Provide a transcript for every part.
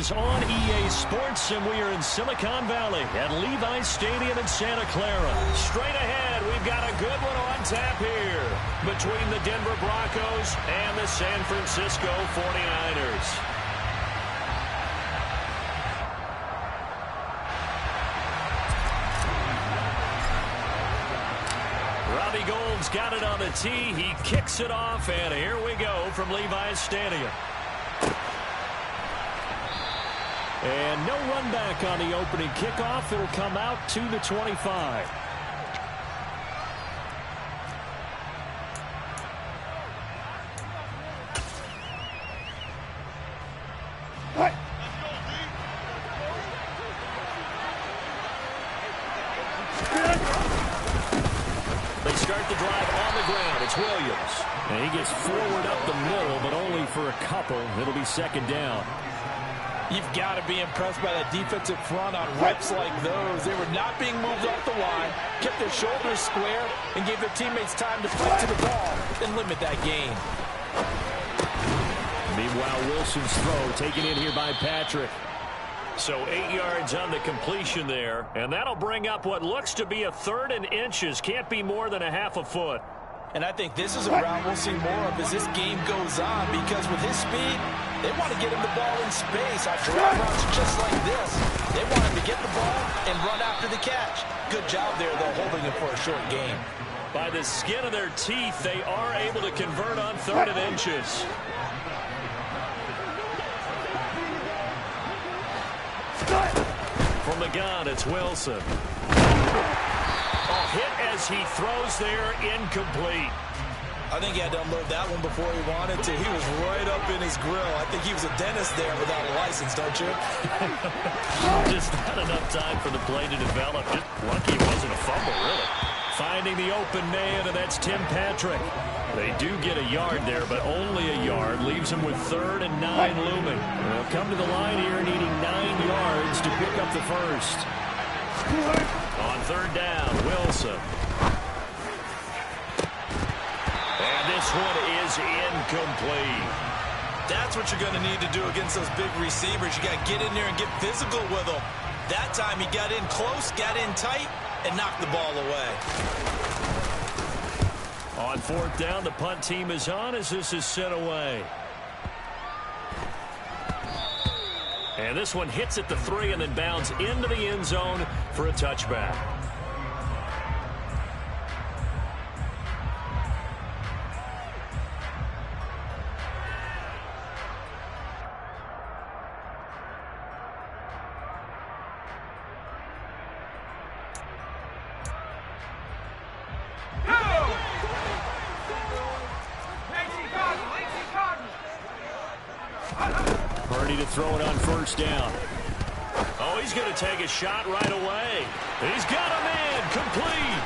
is on EA Sports, and we are in Silicon Valley at Levi's Stadium in Santa Clara. Straight ahead, we've got a good one on tap here between the Denver Broncos and the San Francisco 49ers. Robbie Gould's got it on the tee. He kicks it off, and here we go from Levi's Stadium. And no run back on the opening kickoff. It'll come out to the 25. They start the drive on the ground. It's Williams. And he gets forward up the middle, but only for a couple. It'll be second down. You've got to be impressed by that defensive front on reps like those. They were not being moved off the line, kept their shoulders square, and gave their teammates time to flick to the ball and limit that gain. Meanwhile, Wilson's throw taken in here by Patrick. So 8 yards on the completion there, and that'll bring up what looks to be a 3rd and inches. Can't be more than a half a foot. And I think this is a route we'll see more of as this game goes on, because with his speed, they want to get him the ball in space after routes just like this. They want him to get the ball and run after the catch. Good job there, though, holding him for a short game. By the skin of their teeth, they are able to convert on 3rd and inches. From the gun, it's Wilson. Hit as he throws there, incomplete. I think he had to unload that one before he wanted to. He was right up in his grill. I think he was a dentist there without a license, don't you? Just not enough time for the play to develop. Just lucky it wasn't a fumble, really. Finding the open man, and that's Tim Patrick. They do get a yard there, but only a yard. Leaves him with 3rd and 9 looming. They'll come to the line here needing 9 yards to pick up the first. On 3rd down, Wilson. And this one is incomplete. That's what you're going to need to do against those big receivers. You got to get in there and get physical with them. That time he got in close, got in tight, and knocked the ball away. On 4th down, the punt team is on as this is sent away. And this one hits at the 3 and then bounds into the end zone for a touchback. Purdy to throw it on 1st down. Oh, he's going to take a shot right away. He's got a man, complete.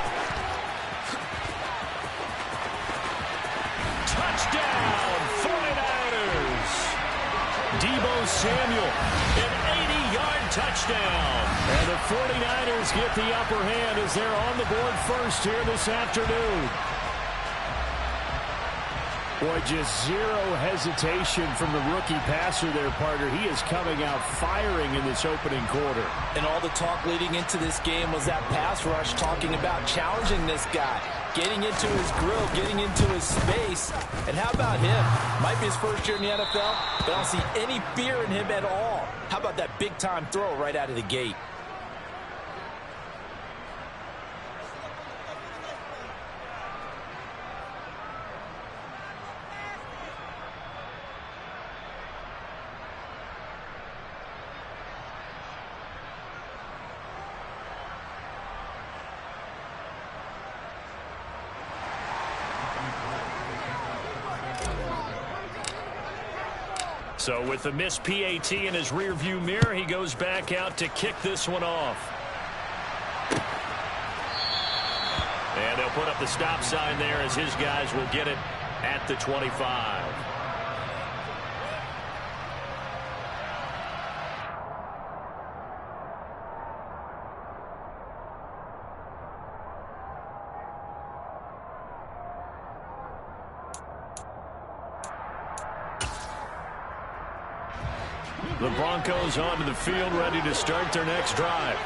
Touchdown, 49ers. Deebo Samuel, an 80-yard touchdown. And the 49ers get the upper hand as they're on the board first here this afternoon. Boy, just zero hesitation from the rookie passer there, partner. He is coming out firing in this opening quarter. And all the talk leading into this game was that pass rush, talking about challenging this guy, getting into his grill, getting into his space. And how about him? Might be his first year in the NFL, but I don't see any fear in him at all. How about that big-time throw right out of the gate? So with the missed PAT in his rearview mirror, he goes back out to kick this one off. And they'll put up the stop sign there as his guys will get it at the 25. The Broncos onto the field, ready to start their next drive.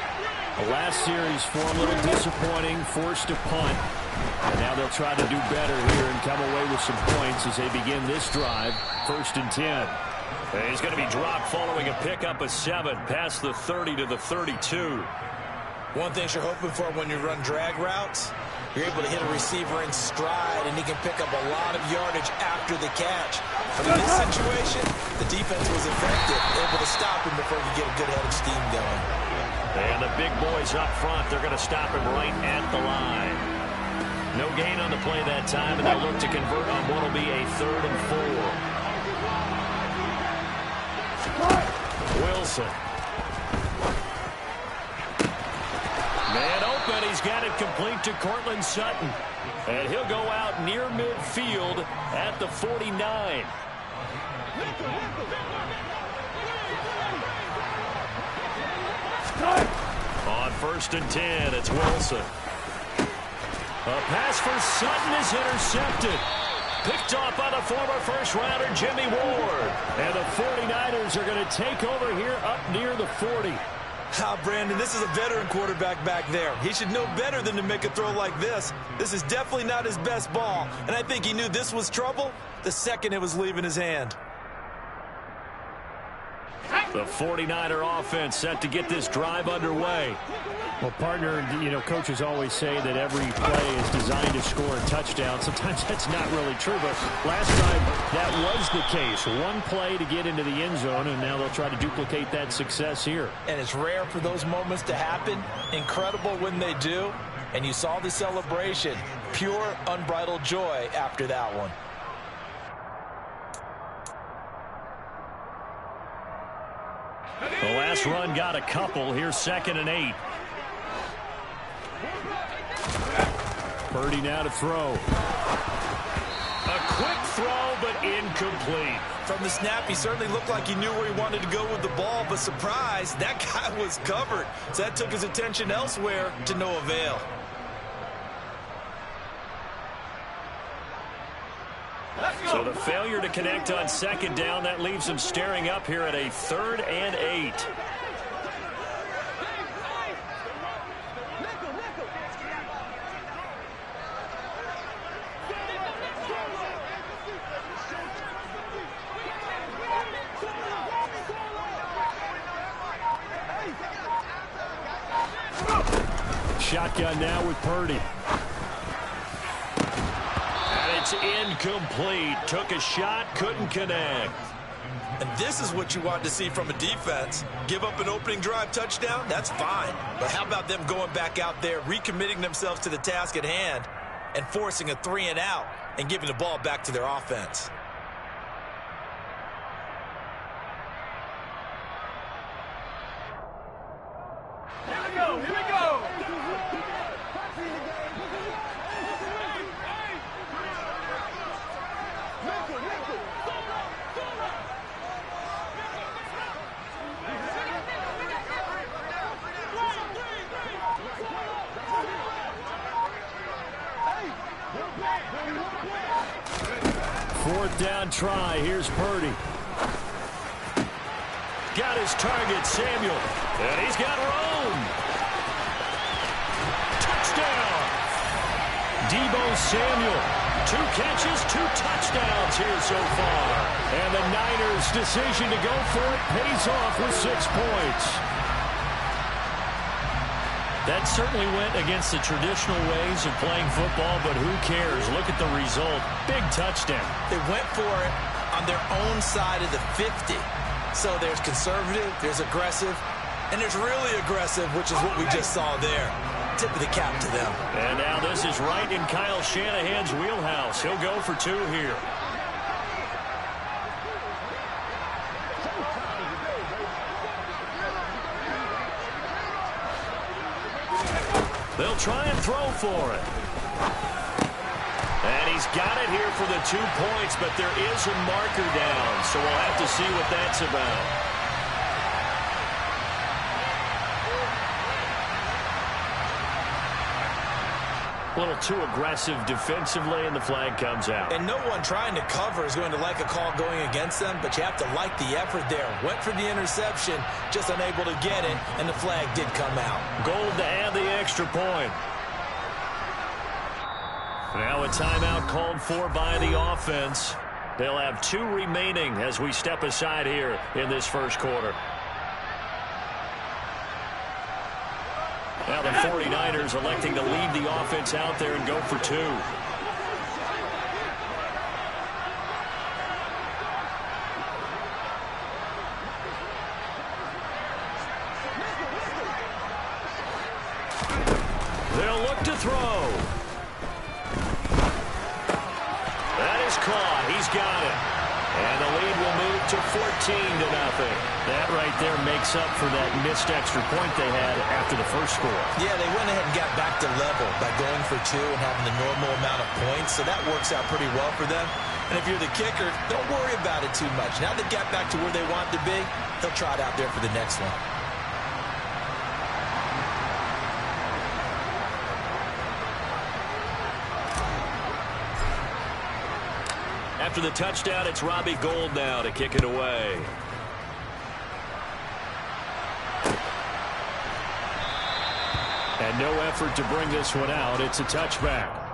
The last series for a little disappointing, forced a punt. And now they'll try to do better here and come away with some points as they begin this drive, 1st and 10. And he's going to be dropped following a pickup of 7 past the 30 to the 32. One thing you're hoping for when you run drag routes, you're able to hit a receiver in stride, and he can pick up a lot of yardage after the catch. But in this situation, the defense was effective, able to stop him before he could get a good head of steam going. And the big boys up front, they're going to stop him right at the line. No gain on the play that time, and they'll look to convert on what will be a 3rd and 4. Wilson. Man open, he's got it complete to Cortland Sutton. And he'll go out near midfield at the 49. On 1st and 10, it's Wilson. A pass for Sutton is intercepted. Picked off by the former first-rounder Jimmy Ward. And the 49ers are going to take over here up near the 40. Brandon, this is a veteran quarterback back there. He should know better than to make a throw like this. This is definitely not his best ball, and I think he knew this was trouble the second it was leaving his hand. The 49er offense set to get this drive underway. Well, partner, coaches always say that every play is designed to score a touchdown. Sometimes that's not really true, but last time that was the case. One play to get into the end zone, and now they'll try to duplicate that success here. And it's rare for those moments to happen. Incredible when they do. And you saw the celebration. Pure, unbridled joy after that one. The last run got a couple. Here's 2nd and 8. Purdy now to throw. A quick throw, but incomplete. From the snap, he certainly looked like he knew where he wanted to go with the ball, but surprise, that guy was covered. So that took his attention elsewhere to no avail. So the failure to connect on 2nd down, that leaves him staring up here at a 3rd and 8. Shotgun now with Purdy. And it's incomplete. Took a shot, couldn't connect. And this is what you want to see from a defense. Give up an opening drive touchdown, that's fine. But how about them going back out there, recommitting themselves to the task at hand, and forcing a 3 and out and giving the ball back to their offense? Here we go, here we go! 4th down try. Here's Purdy. Got his target, Samuel. And he's got room. Touchdown. Deebo Samuel. 2 catches, 2 touchdowns here so far. And the Niners' decision to go for it pays off with 6 points. That certainly went against the traditional ways of playing football, but who cares? Look at the result. Big touchdown. They went for it on their own side of the 50. So there's conservative, there's aggressive, and there's really aggressive, which is what we just saw there. Tip of the cap to them. And now this is right in Kyle Shanahan's wheelhouse. He'll go for 2 here. They'll try and throw for it. And he's got it here for the 2 points, but there is a marker down, so we'll have to see what that's about. A little too aggressive defensively, and the flag comes out. And no one trying to cover is going to like a call going against them, but you have to like the effort there. Went for the interception, just unable to get it, and the flag did come out. Gold to add the extra point. Now a timeout called for by the offense. They'll have 2 remaining as we step aside here in this first quarter. Now the 49ers electing to leave the offense out there and go for 2. They'll look to throw. That is caught. He's got it. And the lead will move to 14-0. That right there makes up for that missed extra point they had after the first score. Yeah, they went ahead and got back to level by going for 2 and having the normal amount of points, so that works out pretty well for them. And if you're the kicker, don't worry about it too much. Now they got back to where they want to be, they'll try it out there for the next one. After the touchdown, it's Robbie Gould now to kick it away. And no effort to bring this one out. It's a touchback.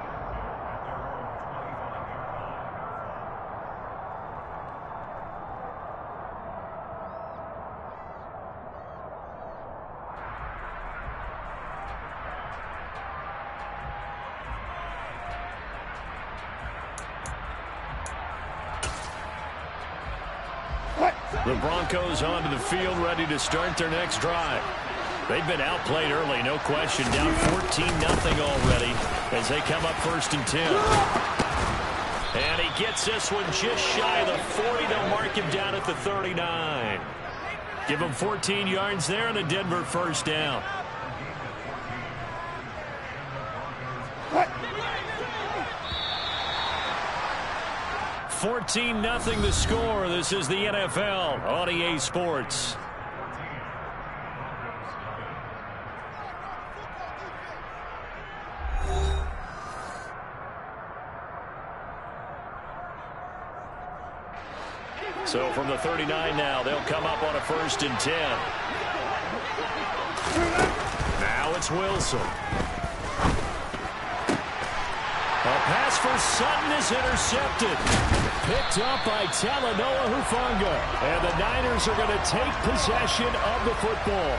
The Broncos onto the field, ready to start their next drive. They've been outplayed early, no question. Down 14-0 already as they come up 1st and 10. And he gets this one just shy of the 40. They'll mark him down at the 39. Give him 14 yards there and a Denver first down. What? 14-0 the score. This is the NFL on EA Sports. So from the 39 now, they'll come up on a 1st and 10. Now it's Wilson. A pass for Sutton is intercepted. Picked up by Talanoa Hufanga. And the Niners are going to take possession of the football.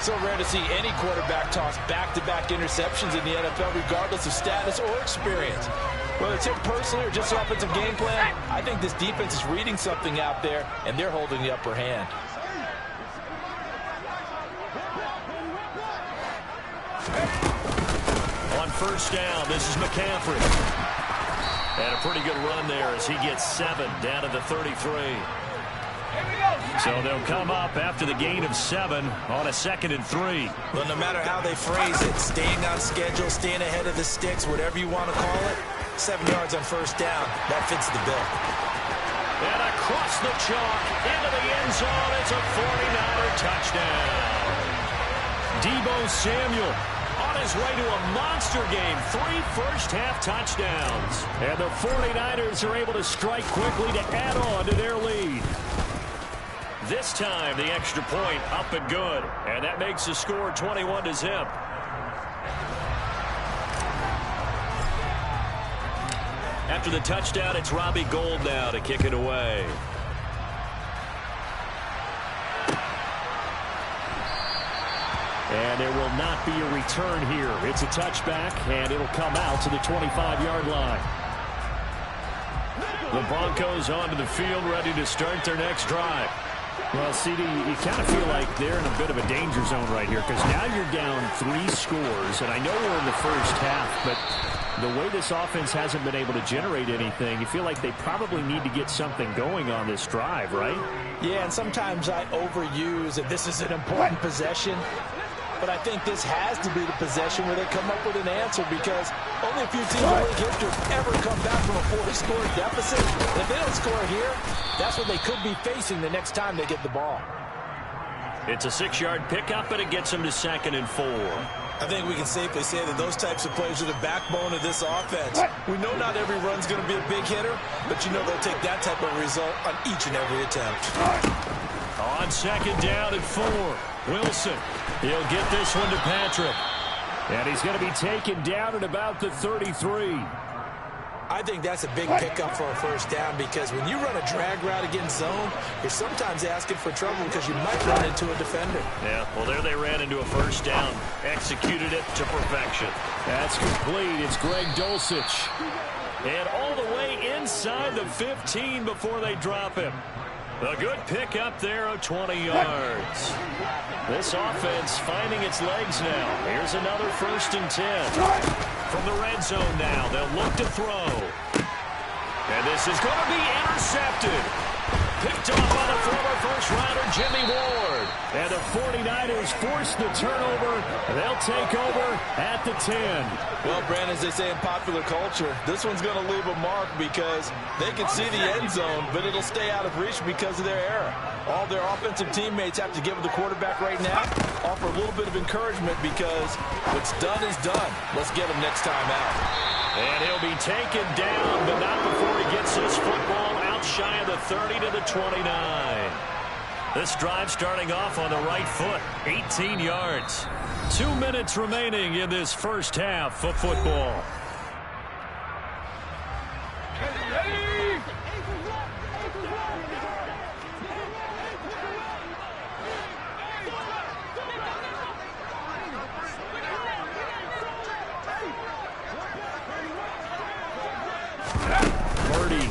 So rare to see any quarterback toss back-to-back interceptions in the NFL, regardless of status or experience. Whether it's him personally or just offensive game plan, I think this defense is reading something out there, and they're holding the upper hand. On 1st down, this is McCaffrey. And a pretty good run there as he gets 7 down to the 33. So they'll come up after the gain of 7 on a 2nd and 3. Well, no matter how they phrase it, staying on schedule, staying ahead of the sticks, whatever you want to call it, 7 yards on 1st down, that fits the bill. And across the chalk, into the end zone, it's a 49er touchdown. Deebo Samuel on his way to a monster game, 3 first-half touchdowns. And the 49ers are able to strike quickly to add on to their lead. This time, the extra point up and good. And that makes the score 21-0. After the touchdown, it's Robbie Gould now to kick it away. And there will not be a return here. It's a touchback, and it'll come out to the 25-yard line. The Broncos onto the field, ready to start their next drive. Well, CD, you kind of feel like they're in a bit of a danger zone right here because now you're down 3 scores, and I know we're in the first half, but the way this offense hasn't been able to generate anything, you feel like they probably need to get something going on this drive, right? Yeah, and sometimes I overuse that this is an important possession. But I think this has to be the possession where they come up with an answer because only a few teams in league history have ever come back from a 4-score deficit. If they don't score here, that's what they could be facing the next time they get the ball. It's a 6-yard pickup, and it gets them to 2nd and 4. I think we can safely say that those types of plays are the backbone of this offense. We know not every run's going to be a big hitter, but you know they'll take that type of result on each and every attempt. On second down and 4, Wilson. He'll get this one to Patrick. And he's going to be taken down at about the 33. I think that's a big pickup for a first down because when you run a drag route against zone, you're sometimes asking for trouble because you might run into a defender. Yeah, well, there they ran into a first down. Executed it to perfection. That's complete. It's Greg Dulcich. And all the way inside the 15 before they drop him. A good pickup there of 20 yards. This offense finding its legs now. Here's another 1st and 10. From the red zone now, they'll look to throw. And this is going to be intercepted. Picked off by the former first-rounder Jimmy Ward. And the 49ers force the turnover. They'll take over at the 10. Well, Brandon, as they say in popular culture, this one's going to leave a mark because they can see the end zone, but it'll stay out of reach because of their error. All their offensive teammates have to give the quarterback right now, offer a little bit of encouragement because what's done is done. Let's get him next time out. And he'll be taken down, but not before he gets his football out shy of the 30 to the 29. This drive starting off on the right foot, 18 yards. 2 minutes remaining in this first half of football.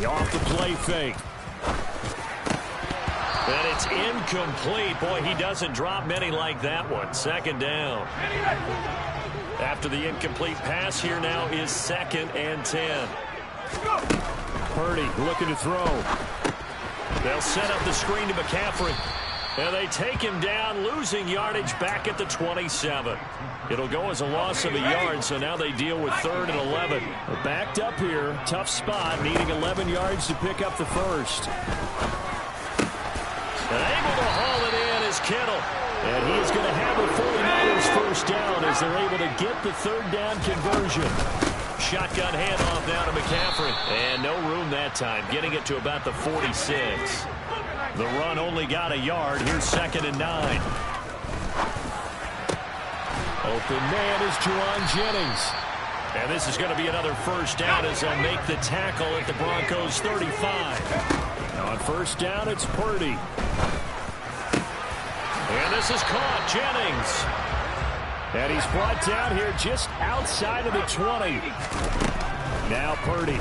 Off the play fake. And it's incomplete. Boy, he doesn't drop many like that one. Second down. After the incomplete pass, here now is 2nd and 10. Purdy looking to throw. They'll set up the screen to McCaffrey. And they take him down, losing yardage back at the 27. It'll go as a loss of a yard, so now they deal with 3rd and 11. They're backed up here. Tough spot, needing 11 yards to pick up the first. And able to haul it in is Kittle. And he is going to have a 49ers first down as they're able to get the 3rd down conversion. Shotgun handoff now to McCaffrey. And no room that time, getting it to about the 46. The run only got a yard. Here's 2nd and 9. Open man is Juwan Jennings. And this is going to be another first down as they'll make the tackle at the Broncos' 35. Now on first down, it's Purdy. And this is caught. Jennings. And he's brought down here just outside of the 20. Now Purdy.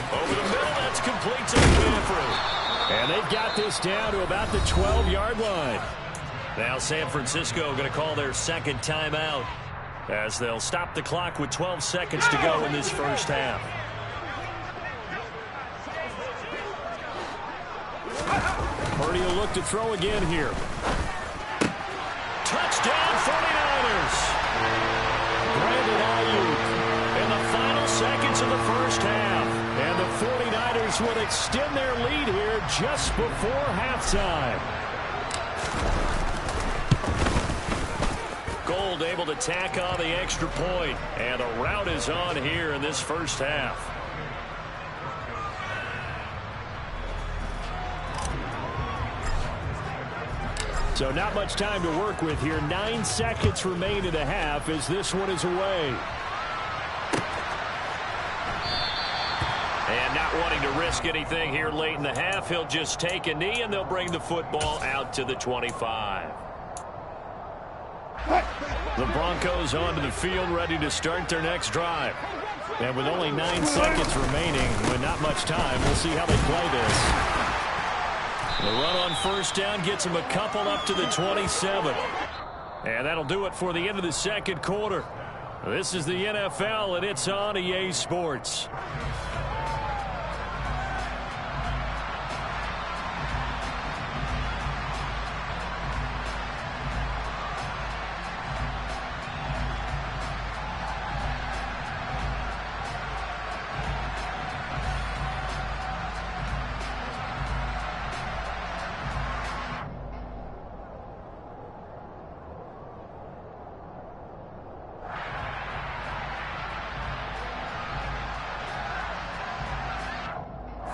Over the middle, that's complete to McCaffrey. And they've got this down to about the 12-yard line. Now San Francisco going to call their 2nd timeout as they'll stop the clock with 12 seconds to go in this first half. Purdy will look to throw again here. Touchdown 49ers. Brandon Ayuk In the final seconds of the first half. And the 49ers will extend their lead here just before halftime. Gold able to tack on the extra point. And the route is on here in this first half. So not much time to work with here. 9 seconds remain in the half as this one is away. And not wanting to risk anything here late in the half, he'll just take a knee and they'll bring the football out to the 25. The Broncos onto the field ready to start their next drive. And with only 9 seconds remaining, with not much time, we'll see how they play this. The run on first down gets him a couple up to the 27. And that'll do it for the end of the second quarter. This is the NFL, and it's on EA Sports.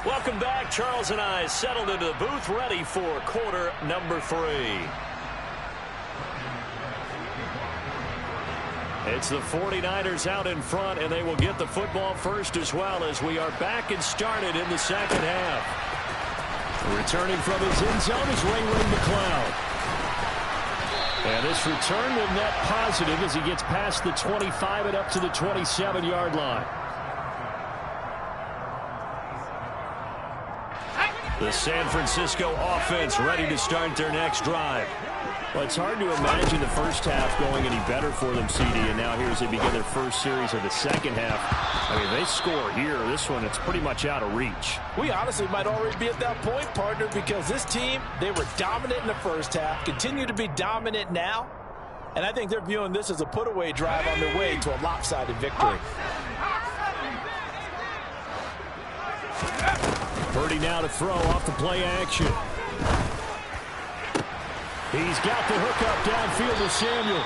Welcome back. Charles and I settled into the booth, ready for quarter number 3. It's the 49ers out in front, and they will get the football first as well as we are back and started in the second half. Returning from his end zone is Ray McCloud. And this return will net positive as he gets past the 25 and up to the 27-yard line. The San Francisco offense ready to start their next drive. Well, it's hard to imagine the first half going any better for them, CD, and now here as they begin their first series of the second half. I mean, they score here. This one, it's pretty much out of reach. We honestly might already be at that point, partner, because this team, they were dominant in the first half, continue to be dominant now, and I think they're viewing this as a put-away drive on their way to a lopsided victory. Purdy now to throw off the play action. He's got the hook up downfield to Samuel.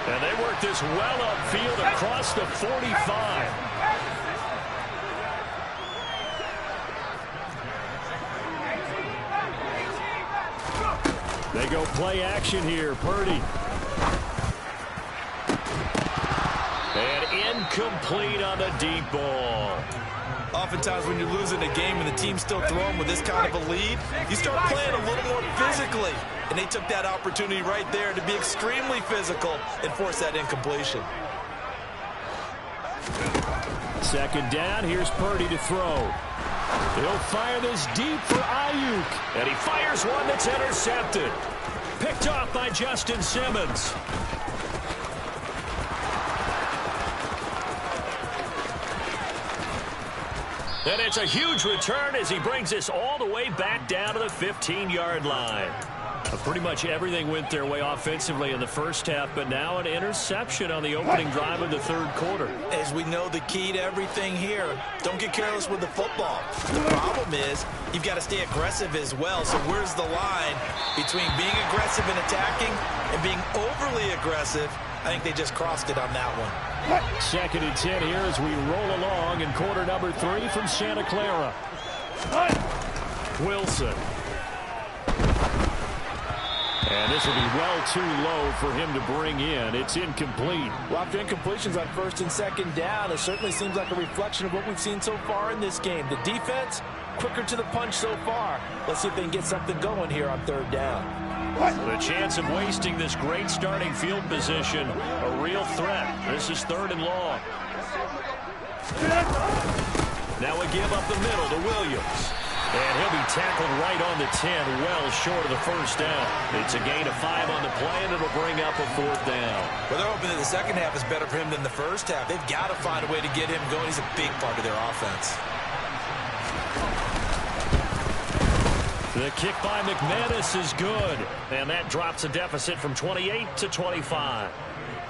And they work this well upfield across the 45. They go play action here. Purdy. And incomplete on the deep ball. Oftentimes when you're losing a game and the team's still throwing with this kind of a lead, you start playing a little more physically. And they took that opportunity right there to be extremely physical and force that incompletion. Second down, here's Purdy to throw. He'll fire this deep for Ayuk. And he fires one that's intercepted. Picked off by Justin Simmons. And it's a huge return as he brings us all the way back down to the 15-yard line. Pretty much everything went their way offensively in the first half, but now an interception on the opening drive of the third quarter. As we know, the key to everything here, don't get careless with the football. The problem is you've got to stay aggressive as well. So where's the line between being aggressive and attacking and being overly aggressive? I think they just crossed it on that one. Second and 10 here as we roll along in quarter number 3 from Santa Clara. Wilson. And this will be well too low for him to bring in. It's incomplete. Well, after incompletions on first and second down, it certainly seems like a reflection of what we've seen so far in this game. The defense, quicker to the punch so far. Let's see if they can get something going here on third down. The chance of wasting this great starting field position, a real threat. This is third and long. Now we give up the middle to Williams. And he'll be tackled right on the 10, well short of the first down. It's a gain of 5 on the play, and it'll bring up a fourth down. Well, they're hoping that the second half is better for him than the first half. They've got to find a way to get him going. He's a big part of their offense. The kick by McManus is good. And that drops a deficit from 28 to 25.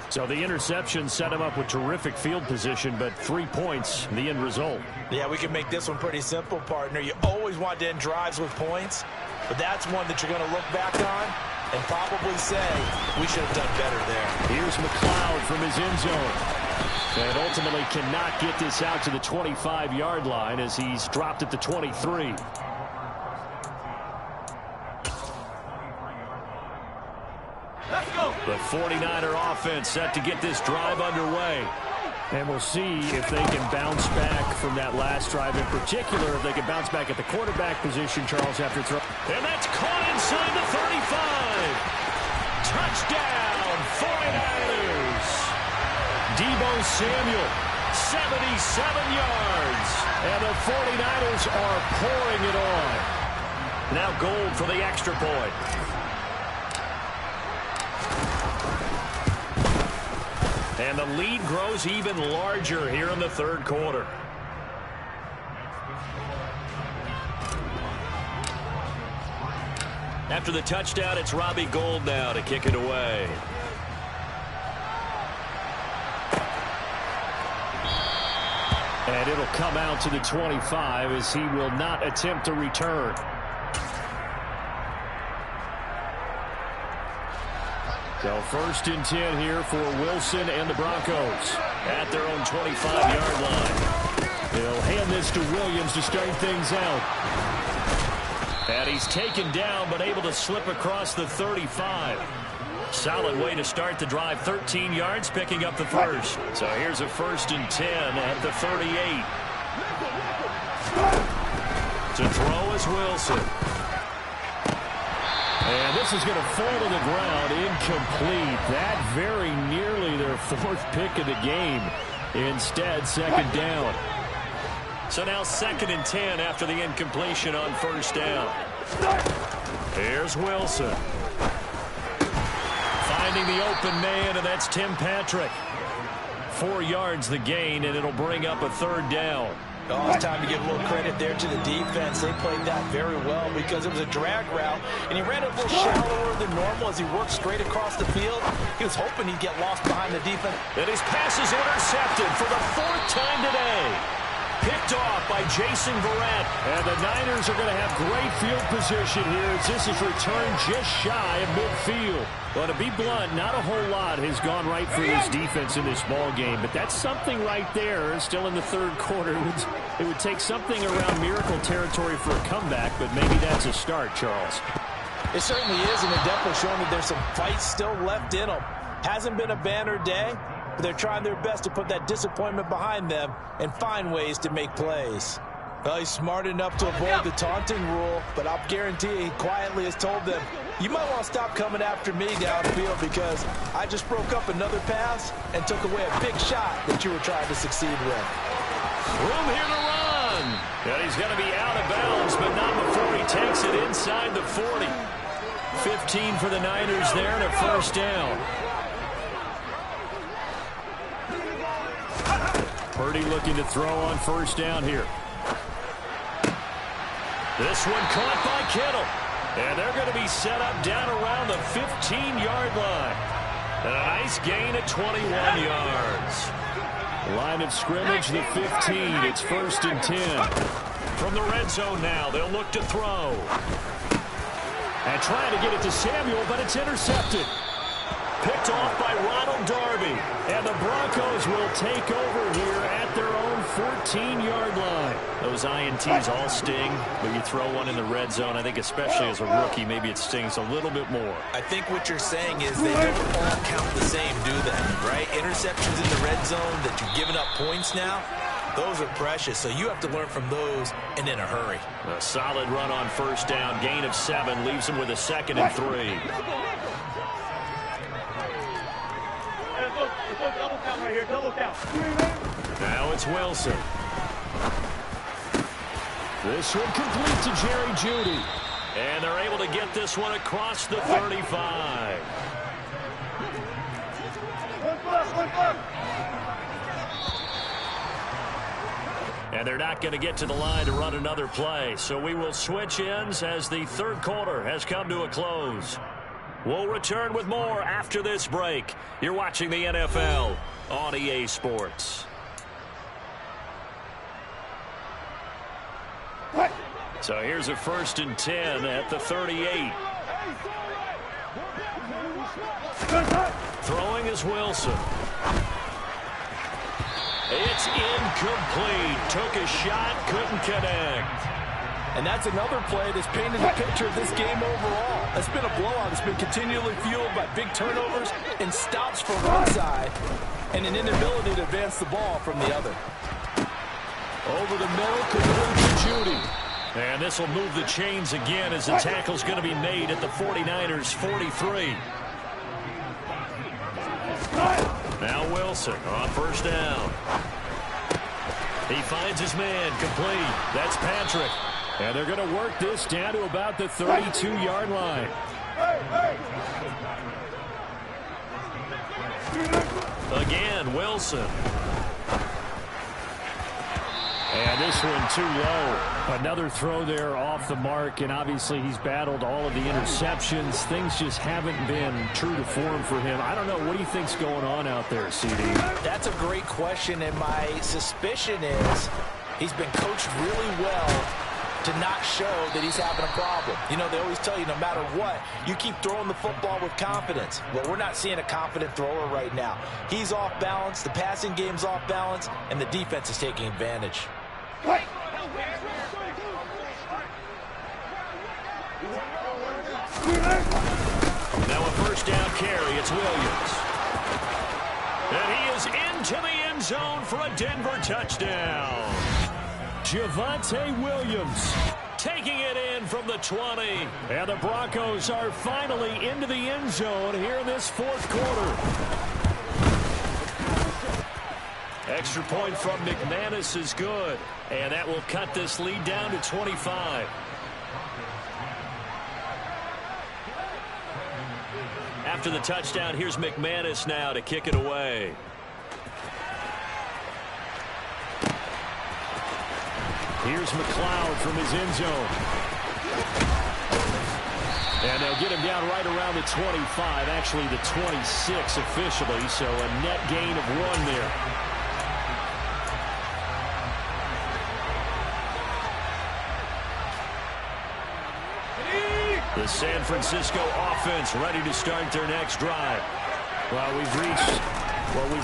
So the interception set him up with terrific field position, but 3 points, the end result. Yeah, we can make this one pretty simple, partner. You always want to end drives with points, but that's one that you're going to look back on and probably say, we should have done better there. Here's McCloud from his end zone. And ultimately cannot get this out to the 25-yard line as he's dropped at the 23. The 49er offense set to get this drive underway. And we'll see if they can bounce back from that last drive, in particular, if they can bounce back at the quarterback position, Charles, after throw. And that's caught inside the 35. Touchdown, 49ers. Deebo Samuel, 77 yards. And the 49ers are pouring it on. Now Gold for the extra point. And the lead grows even larger here in the third quarter. After the touchdown, it's Robbie Gould now to kick it away. And it'll come out to the 25 as he will not attempt to return. So first and 10 here for Wilson and the Broncos at their own 25-yard line. He'll hand this to Williams to start things out. And he's taken down, but able to slip across the 35. Solid way to start the drive. 13 yards, picking up the first. So here's a 1st and 10 at the 38. To throw is Wilson. And this is going to fall to the ground, incomplete. That very nearly their 4th pick of the game. Instead, 2nd down. So now 2nd and 10 after the incompletion on 1st down. Here's Wilson. Finding the open man, and that's Tim Patrick. 4 yards the gain, and it'll bring up a 3rd down. Oh, it's time to give a little credit there to the defense. They played that very well because it was a drag route, and he ran it a little shallower than normal as he worked straight across the field. He was hoping he'd get lost behind the defense. And his pass is intercepted for the 4th time today. Picked off by Jason Verrett. And the Niners are going to have great field position here as this is returned just shy of midfield. Well, to be blunt, not a whole lot has gone right for this defense in this ball game, but that's something right there. Still in the 3rd quarter. It would take something around miracle territory for a comeback, but maybe that's a start, Charles. It certainly is, and it definitely showing that there's some fight still left in them. Hasn't been a banner day, but they're trying their best to put that disappointment behind them and find ways to make plays. Well, he's smart enough to avoid the taunting rule, but I'll guarantee he quietly has told them, you might want to stop coming after me downfield because I just broke up another pass and took away a big shot that you were trying to succeed with. Room here to run. And he's going to be out of bounds, but not before he takes it inside the 40. 15 for the Niners there and a 1st down. Purdy looking to throw on 1st down here. This one caught by Kittle. And they're going to be set up down around the 15-yard line. And a nice gain at 21 yards. Line of scrimmage, the 15. It's 1st and 10. From the red zone now, they'll look to throw. And trying to get it to Samuel, but it's intercepted. Picked off by Ronald Darby. And the Broncos will take over here at their own 14-yard line. Those INTs all sting, but you throw one in the red zone, I think especially as a rookie, maybe it stings a little bit more. I think what you're saying is they don't all count the same, do they? Right? Interceptions in the red zone that you've given up points now, those are precious, so you have to learn from those and in a hurry. A solid run on 1st down, gain of 7, leaves them with a 2nd and 3. Now it's Wilson. This one complete to Jerry Jeudy. And they're able to get this one across the 35. And they're not going to get to the line to run another play. So we will switch ends as the 3rd quarter has come to a close. We'll return with more after this break. You're watching the NFL on EA Sports. So here's a 1st and 10 at the 38. Throwing is Wilson. It's incomplete. Took a shot, couldn't connect. And that's another play that's painted the picture of this game overall. It's been a blowout. It's been continually fueled by big turnovers and stops from one side and an inability to advance the ball from the other. Over the middle, committed to Jeudy. And this will move the chains again as the tackle's going to be made at the 49ers' 43. Now Wilson on 1st down. He finds his man complete. That's Patrick. And they're going to work this down to about the 32-yard line. Again, Wilson. And this one too low. Another throw there off the mark, and obviously he's battled all of the interceptions. Things just haven't been true to form for him. I don't know. What do you think's going on out there, CD? That's a great question, and my suspicion is he's been coached really well to not show that he's having a problem. You know, they always tell you no matter what, you keep throwing the football with confidence. Well, we're not seeing a confident thrower right now. He's off balance, the passing game's off balance, and the defense is taking advantage. Now a first down carry. It's Williams. And he is into the end zone for a Denver touchdown. Javonte Williams taking it in from the 20. And the Broncos are finally into the end zone here in this fourth quarter. Extra point from McManus is good. And that will cut this lead down to 25. After the touchdown, here's McManus now to kick it away. Here's McLeod from his end zone. And they'll get him down right around the 25, actually the 26 officially, so a net gain of 1 there. The San Francisco offense ready to start their next drive. Well, we've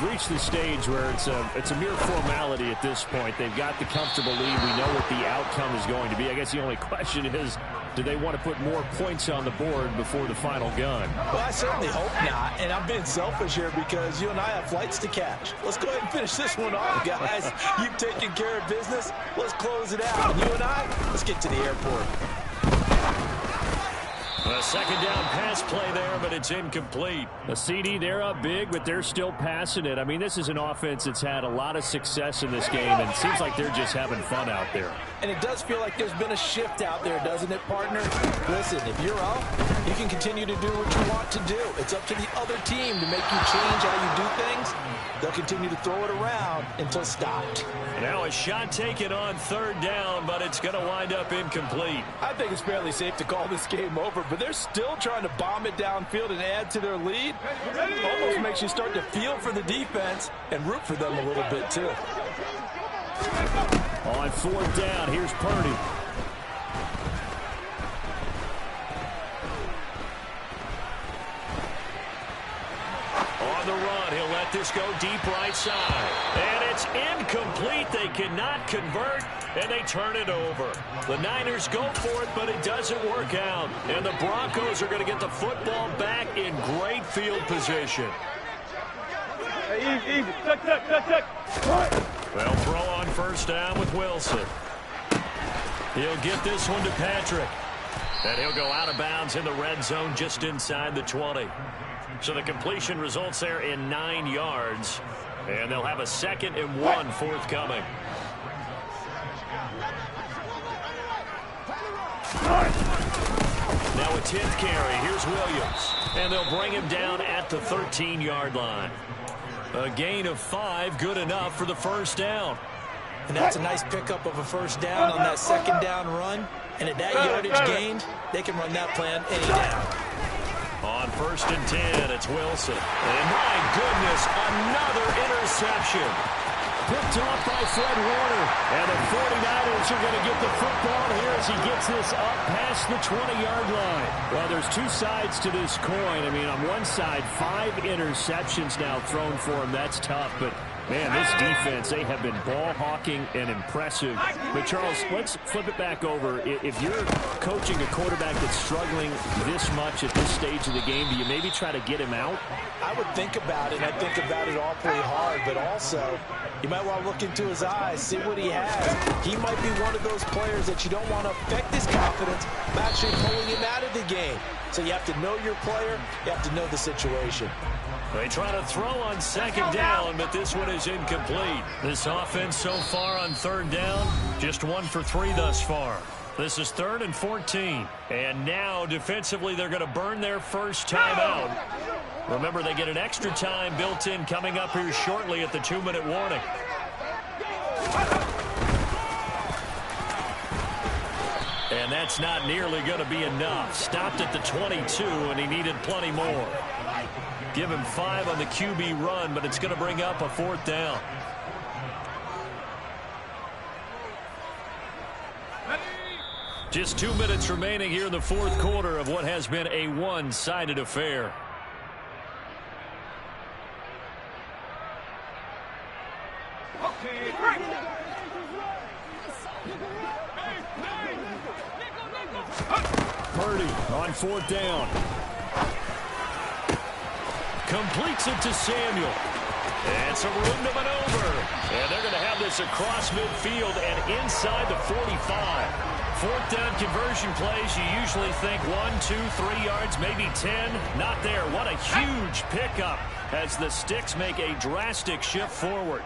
reached the stage where it's a mere formality at this point. They've got the comfortable lead. We know what the outcome is going to be. I guess the only question is, do they want to put more points on the board before the final gun? Well, I certainly hope not, and I'm being selfish here because you and I have flights to catch. Let's go ahead and finish this one off, guys. You've taken care of business. Let's close it out. And you and I, let's get to the airport. A second down pass play there, but it's incomplete. A CD, they're up big, but they're still passing it. I mean, this is an offense that's had a lot of success in this game, and it seems like they're just having fun out there. And it does feel like there's been a shift out there, doesn't it, partner? Listen, if you're up, you can continue to do what you want to do. It's up to the other team to make you change how you do things. They'll continue to throw it around until stopped. Now a shot taken on third down, but it's going to wind up incomplete. I think it's fairly safe to call this game over, but they're still trying to bomb it downfield and add to their lead. Almost makes you start to feel for the defense and root for them a little bit, too. On fourth down, here's Purdy. On the run, he'll let this go deep right side. And it's incomplete. They cannot convert, and they turn it over. The Niners go for it, but it doesn't work out. And the Broncos are going to get the football back in great field position. Hey, easy. Tuck. They'll throw on first down with Wilson. He'll get this one to Patrick. And he'll go out of bounds in the red zone just inside the 20. So the completion results there in 9 yards. And they'll have a 2nd and 1 forthcoming. Now a 10th carry. Here's Williams. And they'll bring him down at the 13-yard line. A gain of 5, good enough for the first down. And that's a nice pickup of a first down on that second down run. And at that yardage gained, they can run that plan any down. On 1st and 10, it's Wilson. And my goodness, another interception. Picked off by Fred Warner. And the 49ers are going to get the football here as he gets this up past the 20-yard line. Well, there's 2 sides to this coin. I mean, on one side, 5 interceptions now thrown for him. That's tough, but man, this defense, they have been ball hawking and impressive. But, Charles, let's flip it back over. If you're coaching a quarterback that's struggling this much at this stage of the game, do you maybe try to get him out? I would think about it. I think about it awfully hard, but also you might want to look into his eyes, see what he has. He might be one of those players that you don't want to affect his confidence by actually pulling him out of the game. So you have to know your player. You have to know the situation. They try to throw on 2nd down, but this one is incomplete. This offense so far on 3rd down, just 1 for 3 thus far. This is 3rd and 14. And now, defensively, they're going to burn their first time out. Remember, they get an extra time built in coming up here shortly at the 2-minute warning. And that's not nearly going to be enough. Stopped at the 22, and he needed plenty more. Give him 5 on the QB run, but it's going to bring up a 4th down. Just 2 minutes remaining here in the 4th quarter of what has been a one-sided affair. Purdy on 4th down. Completes it to Samuel. And some room to maneuver. And they're going to have this across midfield and inside the 45. 4th down conversion plays, you usually think 1, 2, 3 yards, maybe 10. Not there. What a huge pickup as the Sticks make a drastic shift forward.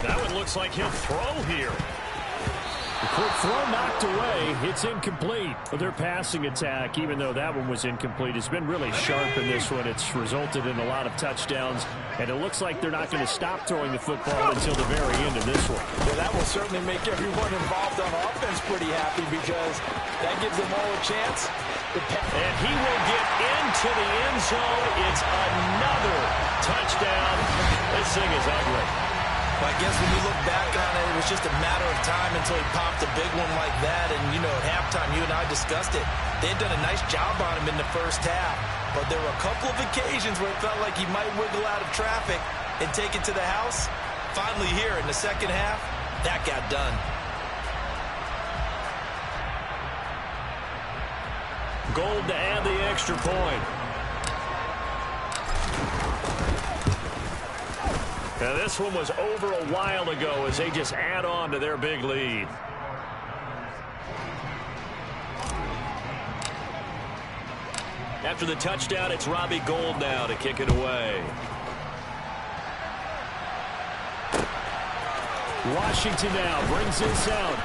That one looks like he'll throw here. The quick throw knocked away. It's incomplete. Their passing attack, even though that one was incomplete, has been really sharp in this one. It's resulted in a lot of touchdowns, and it looks like they're not going to stop throwing the football until the very end of this one. Yeah, that will certainly make everyone involved on offense pretty happy because that gives them all a chance. And he will get into the end zone. It's another touchdown. This thing is ugly. I guess when we look back on it, it was just a matter of time until he popped a big one like that. And, you know, at halftime, you and I discussed it. They had done a nice job on him in the first half. But there were a couple of occasions where it felt like he might wiggle out of traffic and take it to the house. Finally here in the second half, that got done. Gold to add the extra point. Now, this one was over a while ago as they just add on to their big lead. After the touchdown, it's Robbie Gould now to kick it away. Washington now brings this out.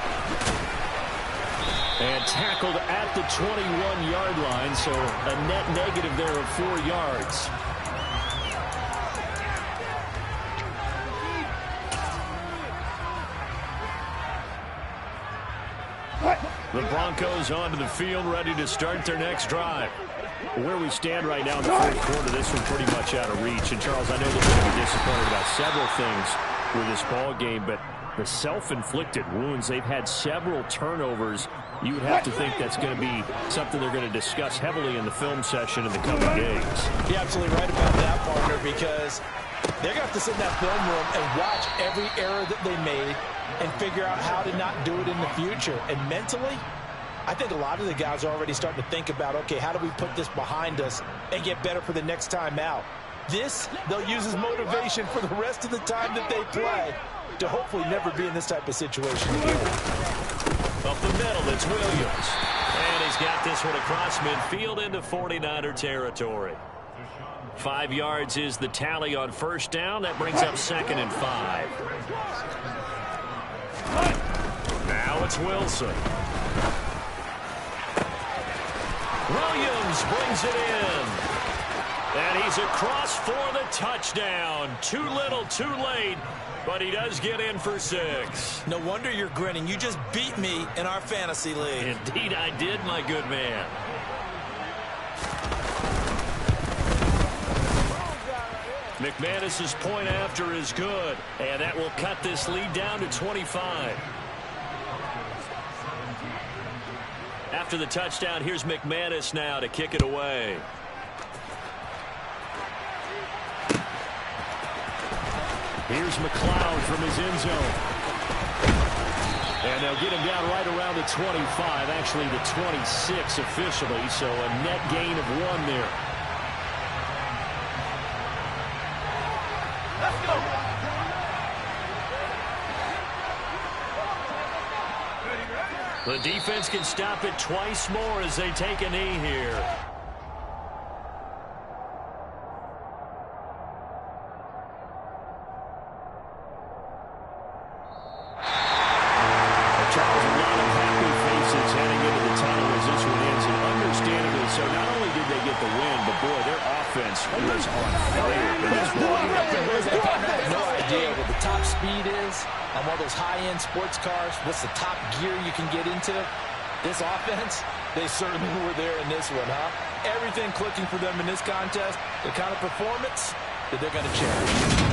And tackled at the 21-yard line, so a net negative there of 4 yards. The Broncos onto the field, ready to start their next drive. Where we stand right now in the fourth quarter, this one pretty much out of reach. And, Charles, I know they're going to be disappointed about several things with this ball game, but the self-inflicted wounds, they've had several turnovers. You would have to think that's going to be something they're going to discuss heavily in the film session in the coming days. You're absolutely right about that, partner, because they're going to have to sit in that film room and watch every error that they made and figure out how to not do it in the future. And mentally, I think a lot of the guys are already starting to think about, okay, how do we put this behind us and get better for the next time out? This, they'll use as motivation for the rest of the time that they play to hopefully never be in this type of situation again. Up the middle, it's Williams. And he's got this one across midfield into 49er territory. 5 yards is the tally on first down. That brings up 2nd and 5. Now it's Wilson. Williams brings it in. And he's across for the touchdown. Too little, too late. But he does get in for 6. No wonder you're grinning. You just beat me in our fantasy league. Indeed I did, my good man. McManus's point after is good. And that will cut this lead down to 25. After the touchdown, here's McManus now to kick it away. Here's McLeod from his end zone. And they'll get him down right around the 25, actually the 26 officially, so a net gain of 1 there. Let's go. The defense can stop it twice more as they take a knee here. Charles, a lot of happy faces heading into the tunnel as this one ends, and understandably so. Not only did they get the win, but boy, their offense was on fire in this ball game. I have no idea what the top speed is on one of those high-end sports cars. What's the top gear you can get into? This offense, they certainly were there in this one, huh? Everything clicking for them in this contest, the kind of performance that they're going to cherish.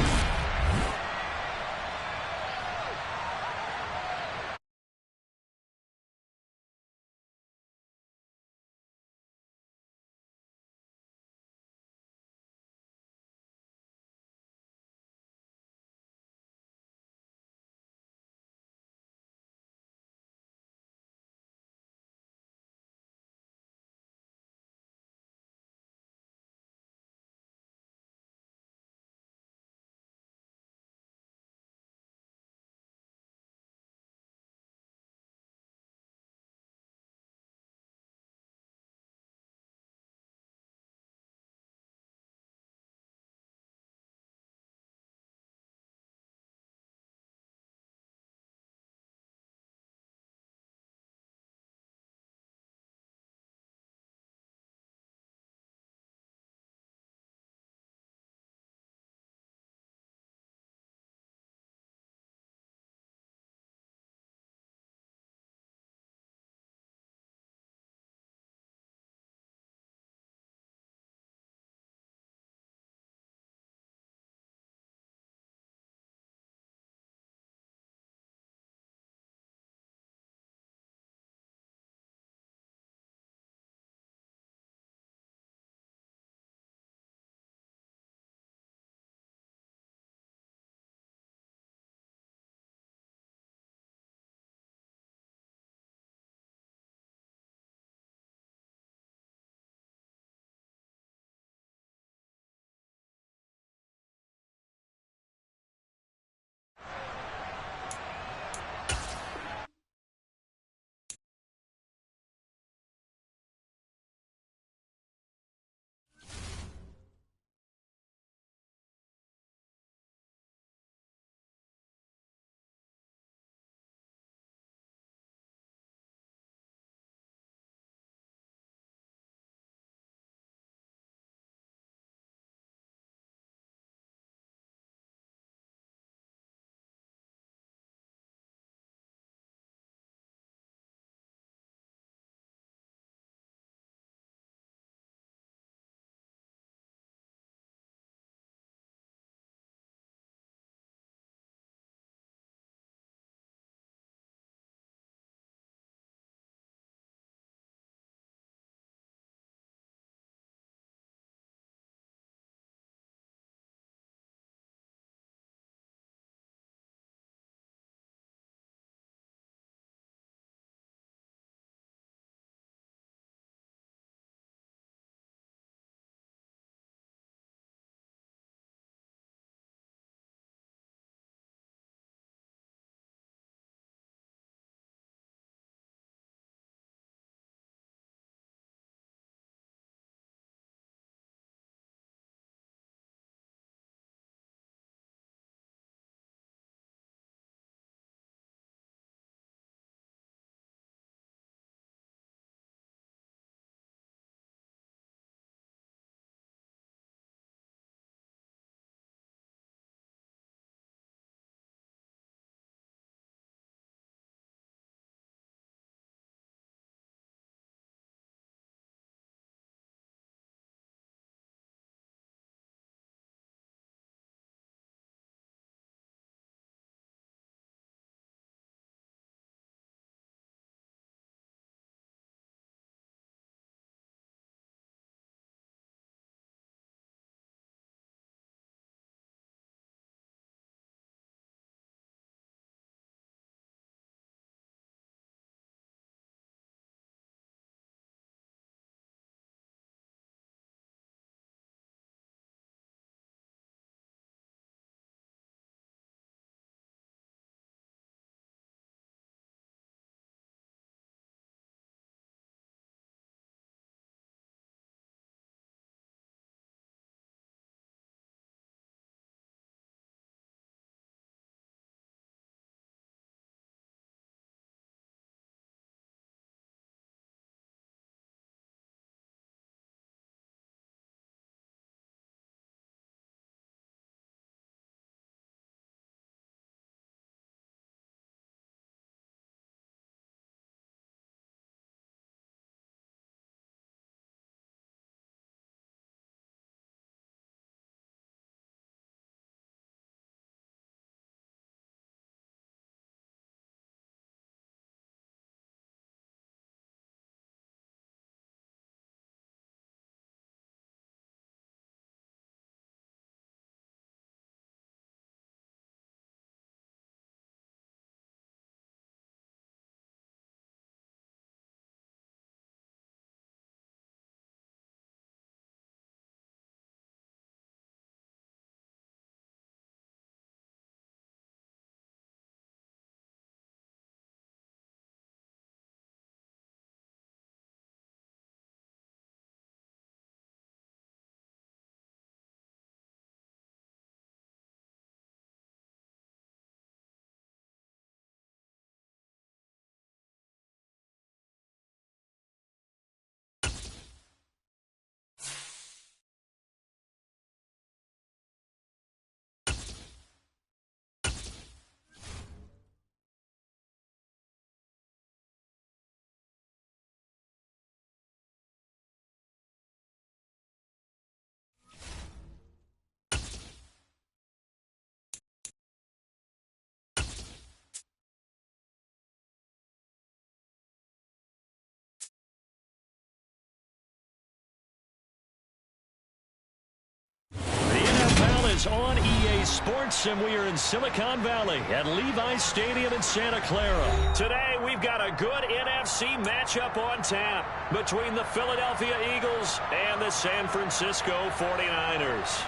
It's on EA Sports, and we are in Silicon Valley at Levi's Stadium in Santa Clara. Today, we've got a good NFC matchup on tap between the Philadelphia Eagles and the San Francisco 49ers.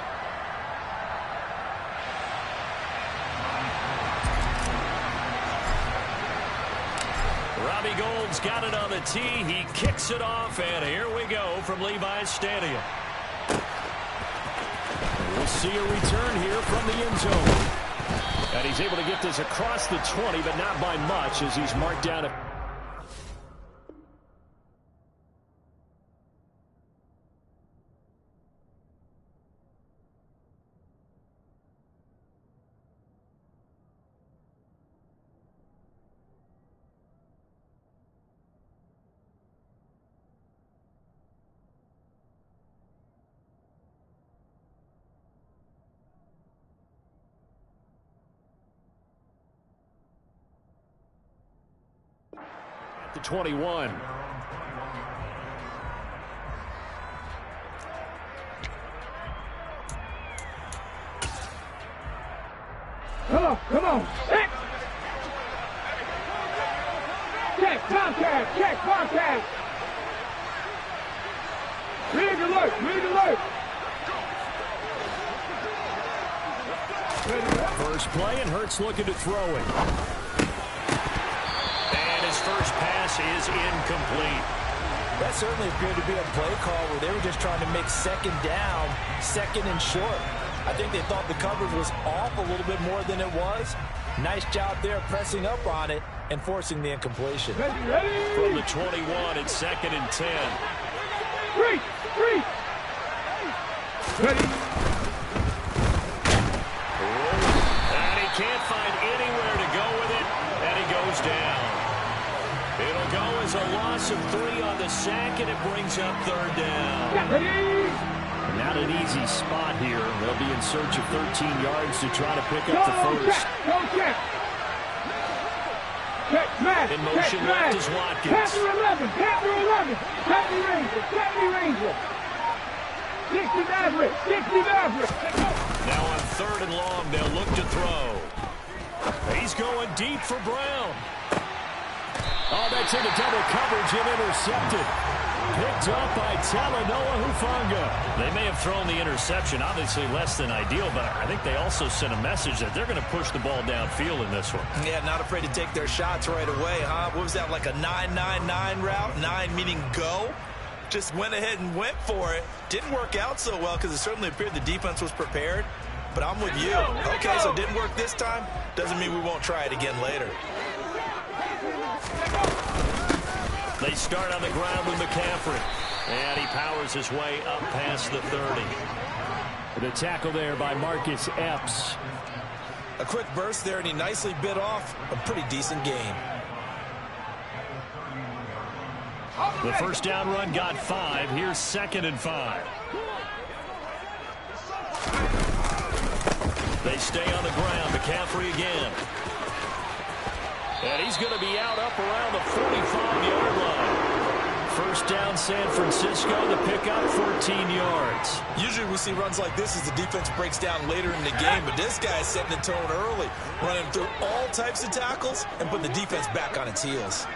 Robbie Gould's got it on the tee. He kicks it off, and here we go from Levi's Stadium. We'll see a return here from the end zone. And he's able to get this across the 20, but not by much as he's marked down a... The 21. Come on. Check contact. Rig alert. First play, and Hurts looking to throw it. His first pass is incomplete. That certainly appeared to be a play call where they were just trying to make second down, second and short. I think they thought the coverage was off a little bit more than it was. Nice job there pressing up on it and forcing the incompletion. From the 21, it's 2nd and 10. Ready. And he can't find anywhere to go with it, and he goes down. It'll go as a loss of 3 on the sack, and it brings up 3rd down. Not an easy spot here. They'll be in search of 13 yards to try to pick up the first. Check. In motion left is Watkins. Panther 11. Ranger. 60 Maverick. Now on 3rd and long, they'll look to throw. He's going deep for Brown. Oh, that's into double coverage and intercepted. Picked up by Talanoa Hufanga. They may have thrown the interception, obviously less than ideal, but I think they also sent a message that they're going to push the ball downfield in this one. Yeah, not afraid to take their shots right away, huh? What was that, like a 9-9-9 route? 9 meaning go? Just went ahead and went for it. Didn't work out so well because it certainly appeared the defense was prepared. But I'm with you. Okay, so it didn't work this time. Doesn't mean we won't try it again later. They start on the ground with McCaffrey. And he powers his way up past the 30. The tackle there by Marcus Epps. A quick burst there, and he nicely bit off a pretty decent gain. The first down run got 5. Here's 2nd and 5. They stay on the ground. McCaffrey again. And he's going to be out up around the 45-yard line. First down, San Francisco, to pick up 14 yards. Usually we see runs like this as the defense breaks down later in the game, but this guy is setting the tone early, running through all types of tackles and putting the defense back on its heels.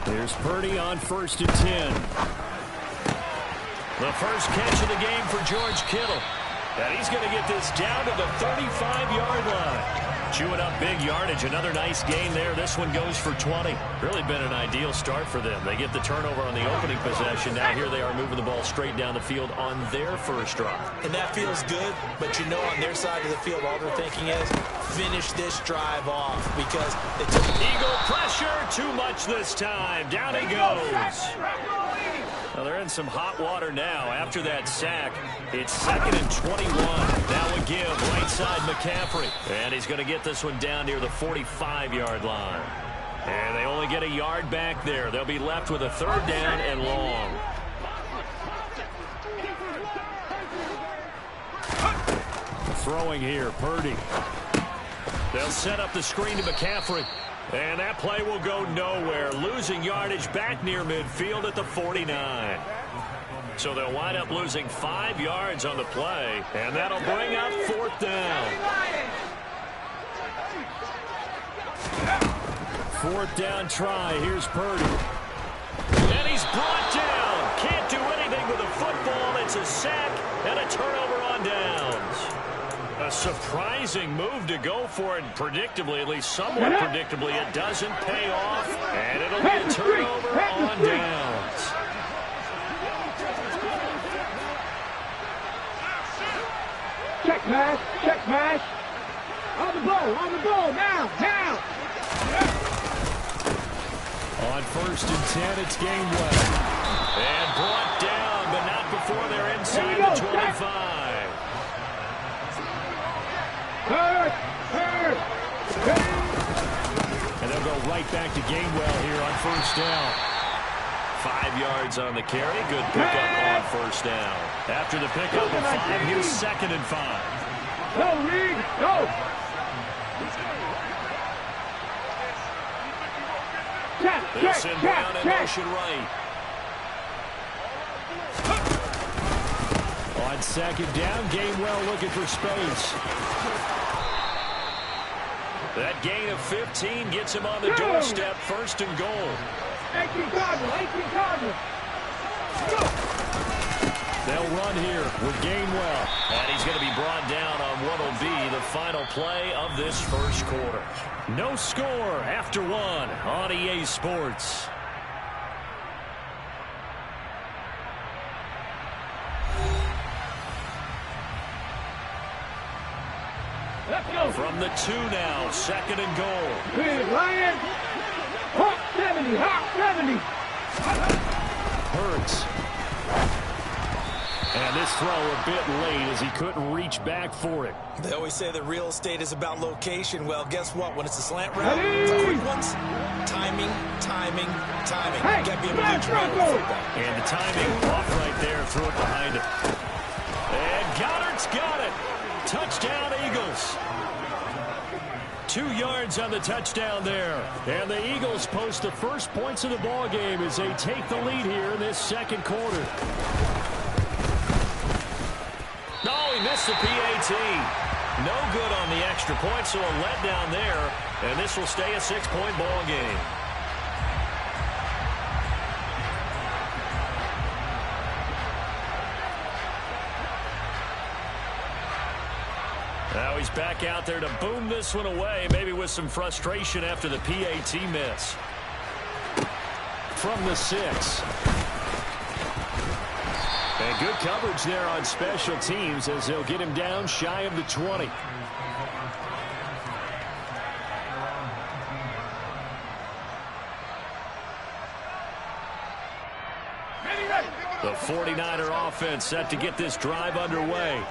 There's Purdy on 1st and 10. The first catch of the game for George Kittle. And he's going to get this down to the 35-yard line. Chewing up big yardage. Another nice gain there. This one goes for 20. Really been an ideal start for them. They get the turnover on the opening possession. Now here they are moving the ball straight down the field on their first drive. And that feels good, but you know on their side of the field all they're thinking is finish this drive off because they took Eagle pressure. Too much this time. Down he goes. Well, they're in some hot water now. After that sack, it's 2nd and 21. Now a give, right side McCaffrey. And he's going to get this one down near the 45-yard line. And they only get a yard back there. They'll be left with a 3rd down and long. Throwing here, Purdy. They'll set up the screen to McCaffrey. And that play will go nowhere. Losing yardage back near midfield at the 49. So they'll wind up losing 5 yards on the play. And that'll bring up 4th down. 4th down try. Here's Purdy. And he's brought down. Can't do anything with the football. It's a sack and a turnover on downs. A surprising move to go for it. Predictably, at least somewhat predictably, it doesn't pay off. And it'll be a turnover on downs. Check pass. On the ball, now. On 1st and 10, it's Gainwell. And brought down, but not before they're inside the 25. And they'll go right back to Gainwell here on 1st down. 5 yards on the carry. Good pickup on 1st down. After the pickup of 5, here's 2nd and 5. Go, Reed, go. They'll send Brown in motion right. On 2nd down, Gainwell looking for space. That gain of 15 gets him on the doorstep. 1st and goal. 18 Cardinals. They'll run here with Gainwell. And he's going to be brought down on what will be the final play of this 1st quarter. No score after 1 on EA Sports. Let's go. From the 2 now, 2nd and goal. Good, Ryan. Hawk 70. Hurts. And this throw a bit late as he couldn't reach back for it. They always say that real estate is about location. Well, guess what? When it's a slant route, the quick ones, timing. Hey, Got to be able to do it with football. And the timing off right there. Threw it behind him. And Goddard's got it. Touchdown, Eagles. 2 yards on the touchdown there. And the Eagles post the first points of the ball game as they take the lead here in this 2nd quarter. No, he missed the PAT. No good on the extra point, so a letdown there. And this will stay a 6-point ball game. Now he's back out there to boom this one away, maybe with some frustration after the PAT miss. From the 6. And good coverage there on special teams as they'll get him down shy of the 20. The 49er offense set to get this drive underway.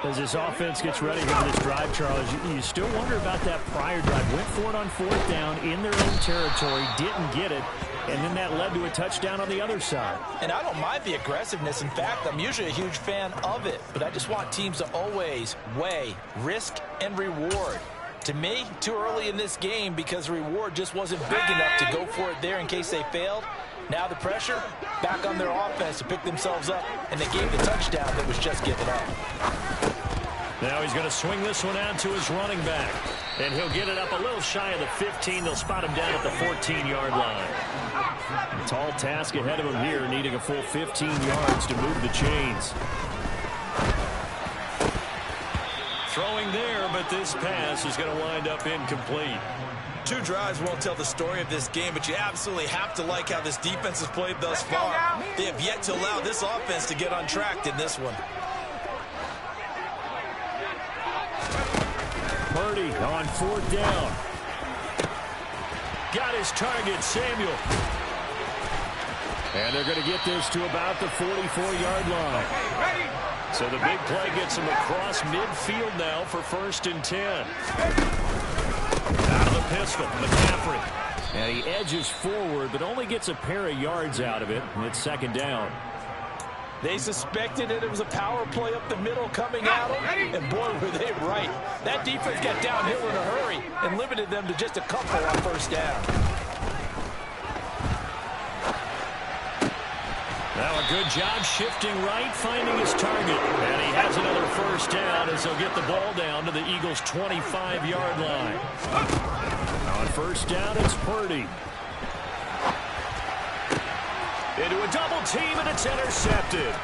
As this offense gets ready here for this drive, Charles, you still wonder about that prior drive. Went for it on 4th down in their own territory, didn't get it, and then that led to a touchdown on the other side. And I don't mind the aggressiveness. In fact, I'm usually a huge fan of it. But I just want teams to always weigh risk and reward. To me, too early in this game because the reward just wasn't big enough to go for it there in case they failed. Now the pressure back on their offense to pick themselves up, and they gave the touchdown that was just given up. Now he's going to swing this one out to his running back. And he'll get it up a little shy of the 15. They'll spot him down at the 14-yard line. A tall task ahead of him here, needing a full 15 yards to move the chains. Throwing there, but this pass is going to wind up incomplete. 2 drives won't tell the story of this game, but you absolutely have to like how this defense has played thus far. They have yet to allow this offense to get untracked in this one. Purdy on 4th down. Got his target, Samuel. And they're going to get this to about the 44-yard line. So the big play gets him across midfield now for 1st and 10. Out of the pistol, McCaffrey. And he edges forward, but only gets a pair of yards out of it, and it's 2nd down. They suspected that it was a power play up the middle coming at them, and boy, were they right. That defense got downhill in a hurry and limited them to just a couple on first down. Now a good job shifting right, finding his target. And he has another first down as they'll get the ball down to the Eagles' 25-yard line. On first down, it's Purdy. Into a double team, and it's intercepted.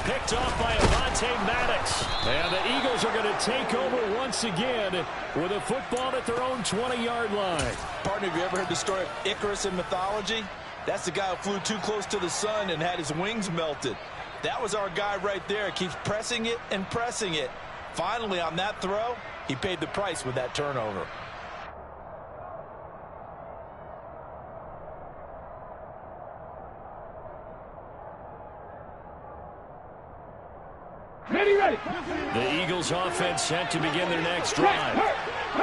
Picked off by Avonte Maddox. And the Eagles are going to take over once again with a football at their own 20-yard line. Partner, have you ever heard the story of Icarus in mythology? That's the guy who flew too close to the sun and had his wings melted. That was our guy right there. Keeps pressing it and pressing it. Finally, on that throw, he paid the price with that turnover. Ready. The Eagles offense set to begin their next drive.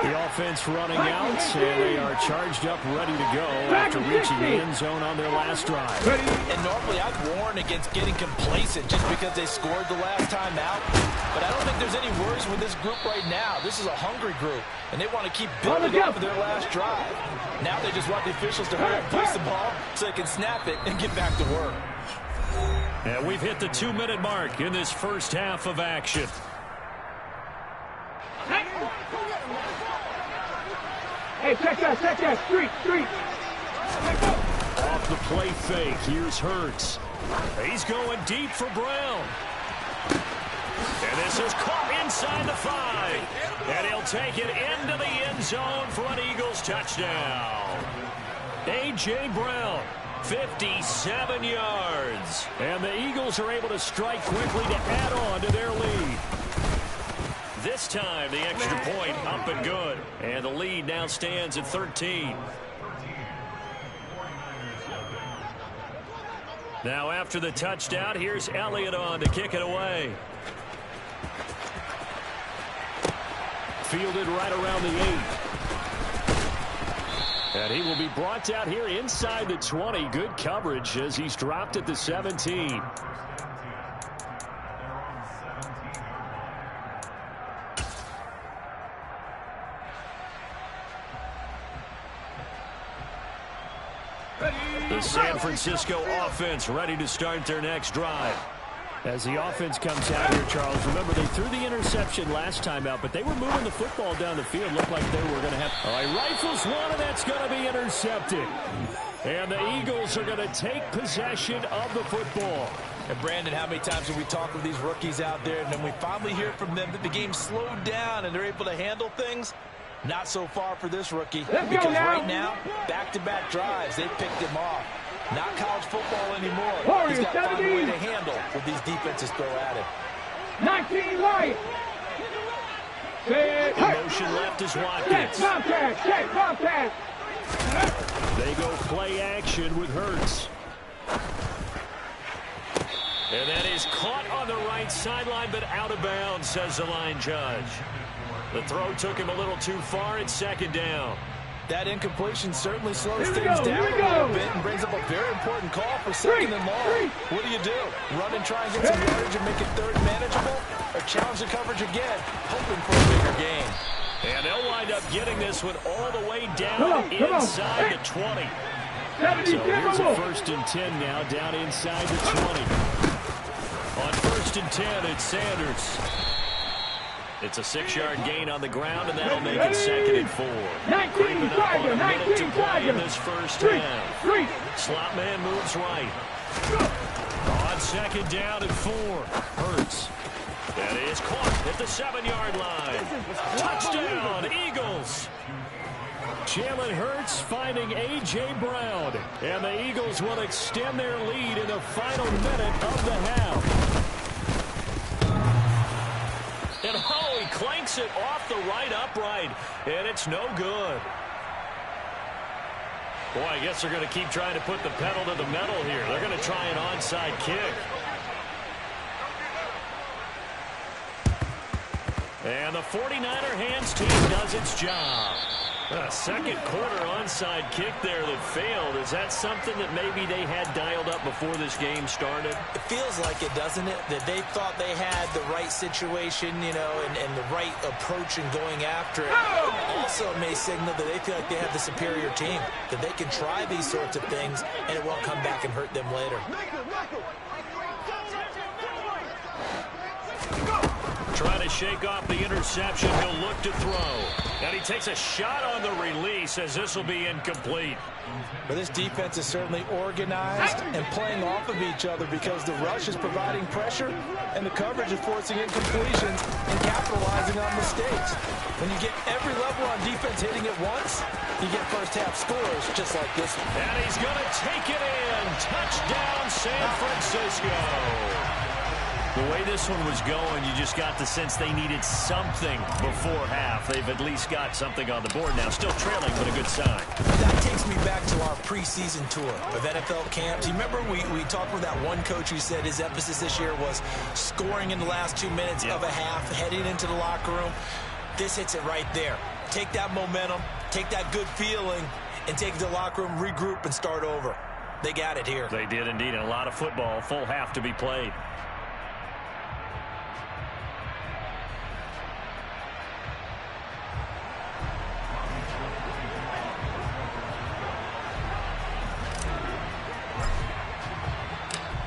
The offense running out, and they are charged up, ready to go after reaching the end zone on their last drive. And normally I'd warn against getting complacent just because they scored the last time out. But I don't think there's any worries with this group right now. This is a hungry group, and they want to keep building off of their last drive. Now they just want the officials to hurry up, place the ball so they can snap it and get back to work. And we've hit the 2-minute mark in this first half of action. Hey, check that. Street. Off the play fake, here's Hurts. He's going deep for Brown. And this is caught inside the 5. And he'll take it into the end zone for an Eagles touchdown. A.J. Brown, 57 yards. And the Eagles are able to strike quickly to add on to their lead. This time, the extra point up and good. And the lead now stands at 13. Now, after the touchdown, here's Elliott on to kick it away. Fielded right around the 8. And he will be brought down here inside the 20. Good coverage as he's dropped at the 17. The San Francisco offense ready to start their next drive. As the offense comes out here, Charles, remember they threw the interception last time out, but they were moving the football down the field. Looked like they were going to have... All right, rifles one, and that's going to be intercepted. And the Eagles are going to take possession of the football. And Brandon, how many times have we talked with these rookies out there, and then we finally hear from them that the game slowed down and they're able to handle things? Not so far for this rookie, because right now, back-to-back drives, they picked him off. Not college football anymore. He's got to find a way to handle what these defenses throw at him. 19 right. Motion left is Watkins. Bobcat. They go play action with Hurts. And that is caught on the right sideline, but out of bounds, says the line judge. The throw took him a little too far. It's second down. That incompletion certainly slows things down a little bit and brings up a very important call for second and long. What do? Run and try and get some yardage and make it third manageable? Or challenge the coverage again, hoping for a bigger gain? And they'll wind up getting this one all the way down inside the 20. So here's a 1st and 10 now, down inside the 20. On 1st and 10, it's Sanders. It's a 6-yard gain on the ground, and that'll make it 2nd and 4. Creeping up on a minute to play in this first half. Slot man moves right. On 2nd down and 4. Hurts. That is caught at the 7-yard line. Touchdown, Eagles. Jalen Hurts finding A.J. Brown. And the Eagles will extend their lead in the final minute of the half. And he clanks it off the right upright, and it's no good. Boy, I guess they're going to keep trying to put the pedal to the metal here. They're going to try an onside kick. And the 49er hands team does its job. Second quarter onside kick there that failed. Is that something that maybe they had dialed up before this game started? It feels like it, doesn't it? That they thought they had the right situation, you know, and the right approach in going after it. Also, it may signal that they feel like they have the superior team, that they can try these sorts of things, and it won't come back and hurt them later. Trying to shake off the interception. He'll look to throw. And he takes a shot on the release as this will be incomplete. But this defense is certainly organized and playing off of each other because the rush is providing pressure and the coverage is forcing incompletions and capitalizing on mistakes. When you get every level on defense hitting it once, you get first-half scores just like this one. And he's going to take it in. Touchdown, San Francisco. The way this one was going, you just got the sense they needed something before half. They've at least got something on the board now. Still trailing, but a good sign. That takes me back to our preseason tour of NFL camps. You remember we talked with that one coach who said his emphasis this year was scoring in the last 2 minutes of a half, heading into the locker room. This hits it right there. Take that momentum, take that good feeling, and take it to the locker room, regroup, and start over. They got it here. They did indeed. And a lot of football, full half to be played.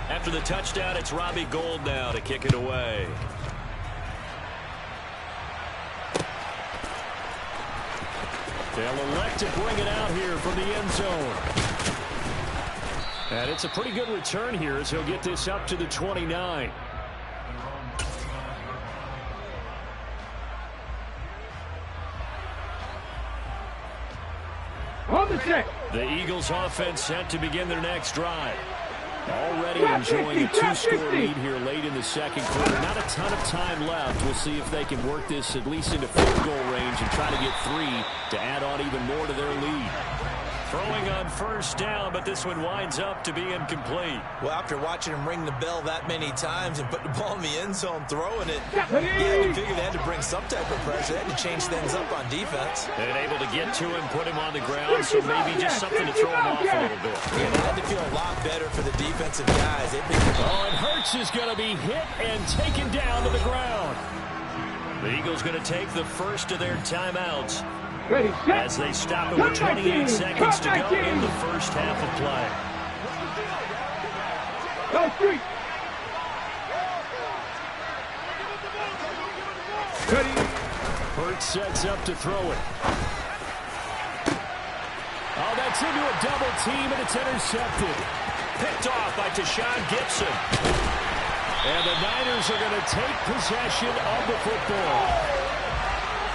After the touchdown, it's Robbie Gould now to kick it away. They'll elect to bring it out here from the end zone. And it's a pretty good return here as he'll get this up to the 29. On the set. The Eagles offense set to begin their next drive. Already enjoying a 2-score lead here late in the second quarter. Not a ton of time left. We'll see if they can work this at least into field goal range and try to get 3 to add on even more to their lead. Throwing on first down, but this one winds up to be incomplete. Well, after watching him ring the bell that many times and put the ball in the end zone, throwing it, you had to figure they had to bring some type of pressure. They had to change things up on defense. And able to get to him, put him on the ground, so maybe just something to throw him off a little bit. Yeah, they had to feel a lot better for the defensive guys. And Hurts is going to be hit and taken down to the ground. The Eagles going to take the first of their timeouts. As they stop it with 28 seconds to go in the first half of play. Hurts sets up to throw it. Oh, that's into a double team, and it's intercepted. Picked off by Tashawn Gibson. And the Niners are going to take possession of the football.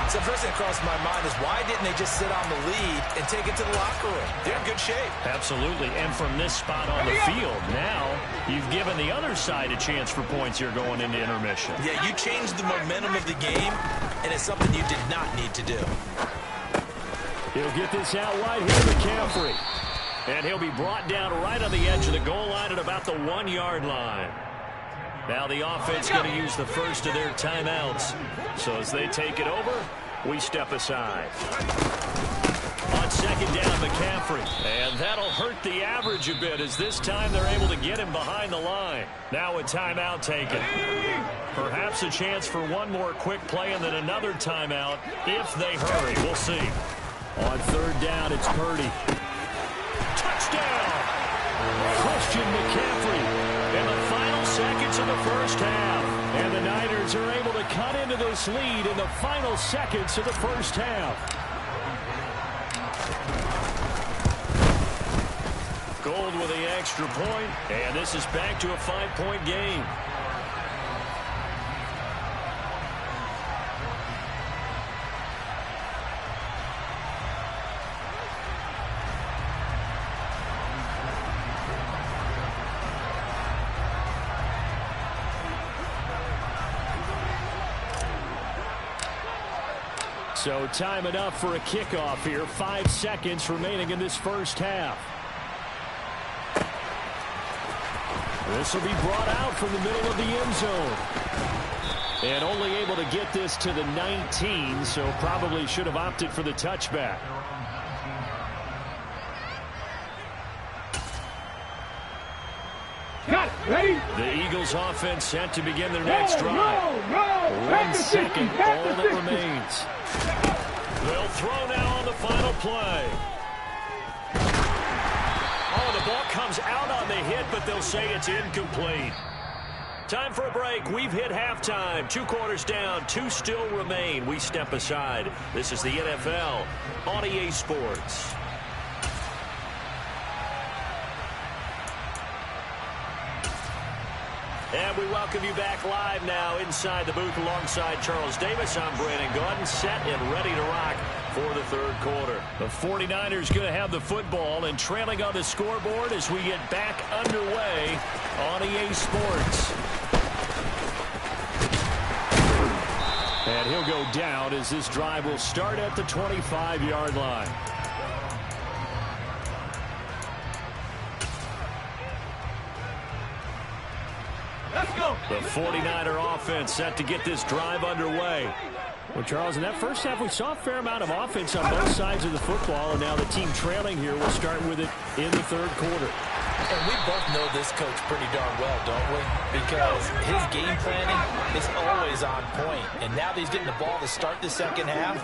So the first thing that crossed my mind is why didn't they just sit on the lead and take it to the locker room? They're in good shape. Absolutely. And from this spot on the field, now you've given the other side a chance for points here going into intermission. Yeah, you changed the momentum of the game, and it's something you did not need to do. He'll get this out wide here to McCaffrey. And he'll be brought down right on the edge of the goal line at about the 1-yard line. Now the offense going to use the first of their timeouts. So as they take it over, we step aside. On second down, McCaffrey. And that'll hurt the average a bit as this time they're able to get him behind the line. Now a timeout taken. Perhaps a chance for one more quick play and then another timeout if they hurry. We'll see. On third down, it's Purdy. Touchdown! Christian McCaffrey. In the final seconds of the first half. And the Niners are able to cut into this lead in the final seconds of the first half. Gould with the extra point, and this is back to a 5-point game. So time enough for a kickoff here. 5 seconds remaining in this first half. This will be brought out from the middle of the end zone. And only able to get this to the 19, so probably should have opted for the touchback. Got it. Ready? The Eagles offense set to begin their next drive. Roll. 1 second, all that remains. They'll throw now on the final play. Oh, the ball comes out on the hit, but they'll say it's incomplete. Time for a break. We've hit halftime. 2 quarters down, 2 still remain. We step aside. This is the NFL on EA Sports. And we welcome you back live now inside the booth alongside Charles Davis. I'm Brandon Gaudin, set and ready to rock for the third quarter. The 49ers going to have the football and trailing on the scoreboard as we get back underway on EA Sports. And he'll go down as this drive will start at the 25-yard line. The 49er offense set to get this drive underway. Well, Charles, in that first half, we saw a fair amount of offense on both sides of the football, and now the team trailing here will start with it in the third quarter. And we both know this coach pretty darn well, don't we? Because his game planning is always on point. And now that he's getting the ball to start the second half,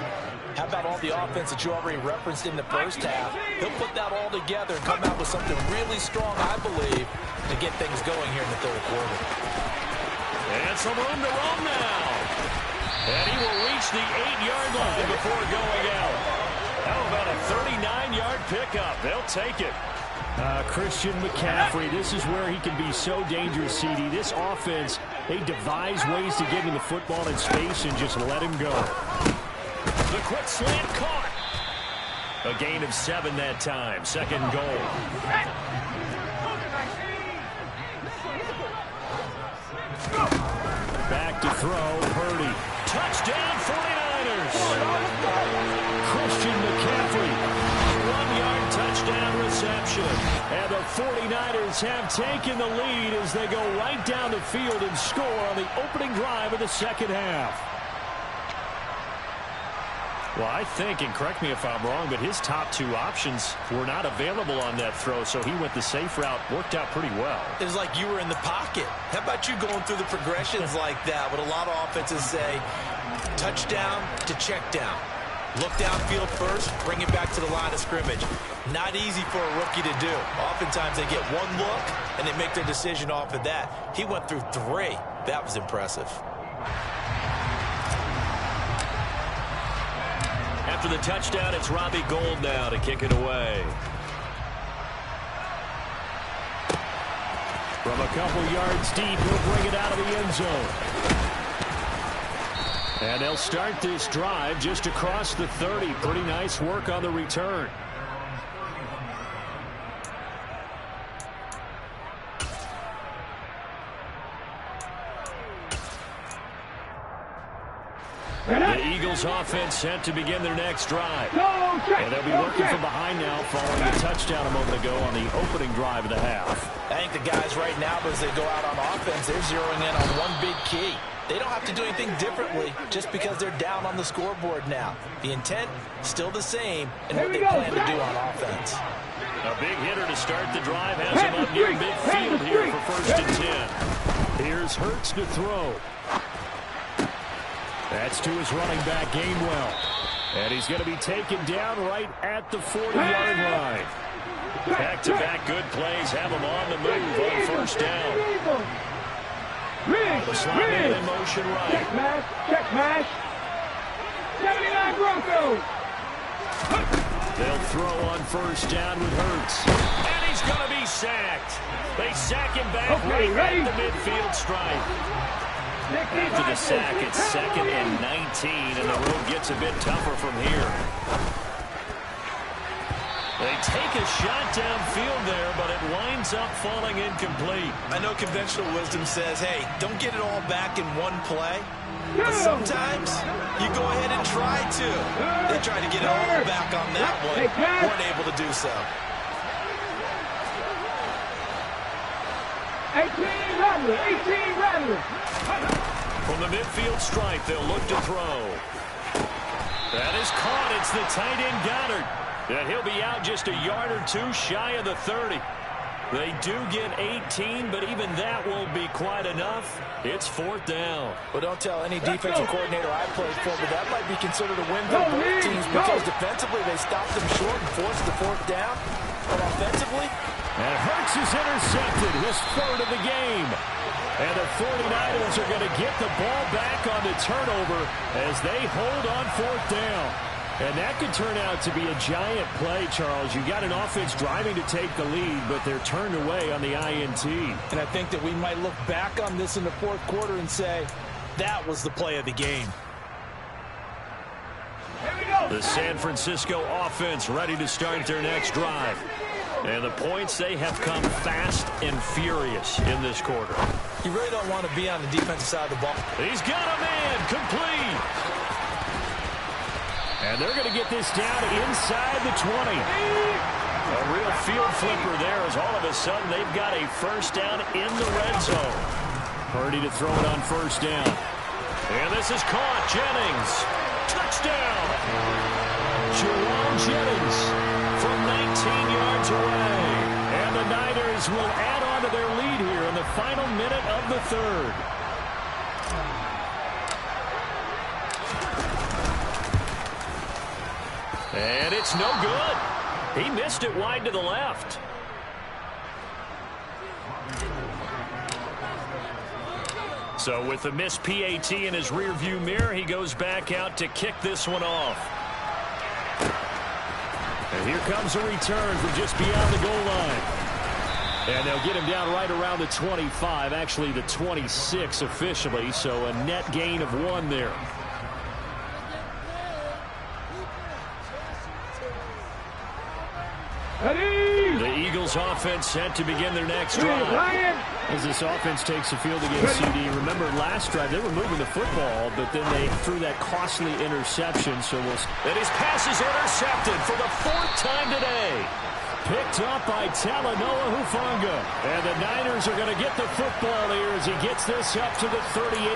how about all the offense that you already referenced in the first half? He'll put that all together and come out with something really strong, I believe, to get things going here in the third quarter. And some room to roam now. And he will reach the 8-yard line before going out. How about a 39-yard pickup? They'll take it. Christian McCaffrey, this is where he can be so dangerous, CD. This offense, they devise ways to get him the football in space and just let him go. The quick slant caught. A gain of 7 that time. Second goal. Back to throw, Purdy. Touchdown, 49ers. Christian McCaffrey. 1-yard touchdown reception. And the 49ers have taken the lead as they go right down the field and score on the opening drive of the second half. Well, I think, and correct me if I'm wrong, but his top 2 options were not available on that throw, so he went the safe route. Worked out pretty well. It was like you were in the pocket. How about you going through the progressions like that? What a lot of offenses say, touchdown to check down. Look downfield first, bring it back to the line of scrimmage. Not easy for a rookie to do. Oftentimes they get one look and they make their decision off of that. He went through 3. That was impressive. After the touchdown, it's Robbie Gould now to kick it away. From a couple yards deep, he'll bring it out of the end zone. And they'll start this drive just across the 30. Pretty nice work on the return. The Eagles offense set to begin their next drive. And they'll be working from behind now following the touchdown a moment ago on the opening drive of the half. I think the guys right now, as they go out on offense, they're zeroing in on one big key. They don't have to do anything differently just because they're down on the scoreboard now. The intent still the same and what they plan to do on offense. A big hitter to start the drive has him up near midfield here for 1st and 10. Here's Hurts to throw. That's to his running back, Gainwell. And he's going to be taken down right at the 40-yard line. Back-to-back good plays have him on the move on 1st down. The slot man in motion right. Check mash. 79 Broncos. They'll throw on 1st down with Hurts. And he's going to be sacked. They sack him back right at the midfield stripe. After the sack, it's 2nd and 19, and the road gets a bit tougher from here. They take a shot downfield there, but it winds up falling incomplete. I know conventional wisdom says, hey, don't get it all back in one play. But sometimes you go ahead and try to. They tried to get it all back on that one. Weren't able to do so. 18 Rattler. From the midfield stripe, they'll look to throw. That is caught. It's the tight end Goddard. And he'll be out just a yard or two shy of the 30. They do get 18, but even that won't be quite enough. It's 4th down. Well, don't tell any defensive coordinator I played for, but that might be considered a win for both teams because defensively they stopped them short and forced the 4th down. But offensively, and Hurts is intercepted, his 3rd of the game. And the 49ers are going to get the ball back on the turnover as they hold on 4th down. And that could turn out to be a giant play, Charles. You got an offense driving to take the lead, but they're turned away on the INT. and I think that we might look back on this in the 4th quarter and say, that was the play of the game. Here we go. The San Francisco offense ready to start their next drive. And the points, they have come fast and furious in this quarter. You really don't want to be on the defensive side of the ball. He's got a man, complete. And they're going to get this down inside the 20. A real field flipper there as all of a sudden they've got a 1st down in the red zone. Purdy to throw it on 1st down. And this is caught. Jennings. Touchdown. Jerome Jennings From 19 yards away. And the Niners will add on to their lead here in the final minute of the 3rd. And it's no good. He missed it wide to the left. So with the missed PAT in his rearview mirror, he goes back out to kick this one off. And here comes a return from just beyond the goal line. And they'll get him down right around the 25, actually the 26 officially, so a net gain of 1 there. The Eagles offense set to begin their next drive. As this offense takes the field against CD, remember last drive they were moving the football, but then they threw that costly interception. So And his pass is intercepted for the 4th time today. Picked up by Talanoa Hufanga. And the Niners are going to get the football here as he gets this up to the 38.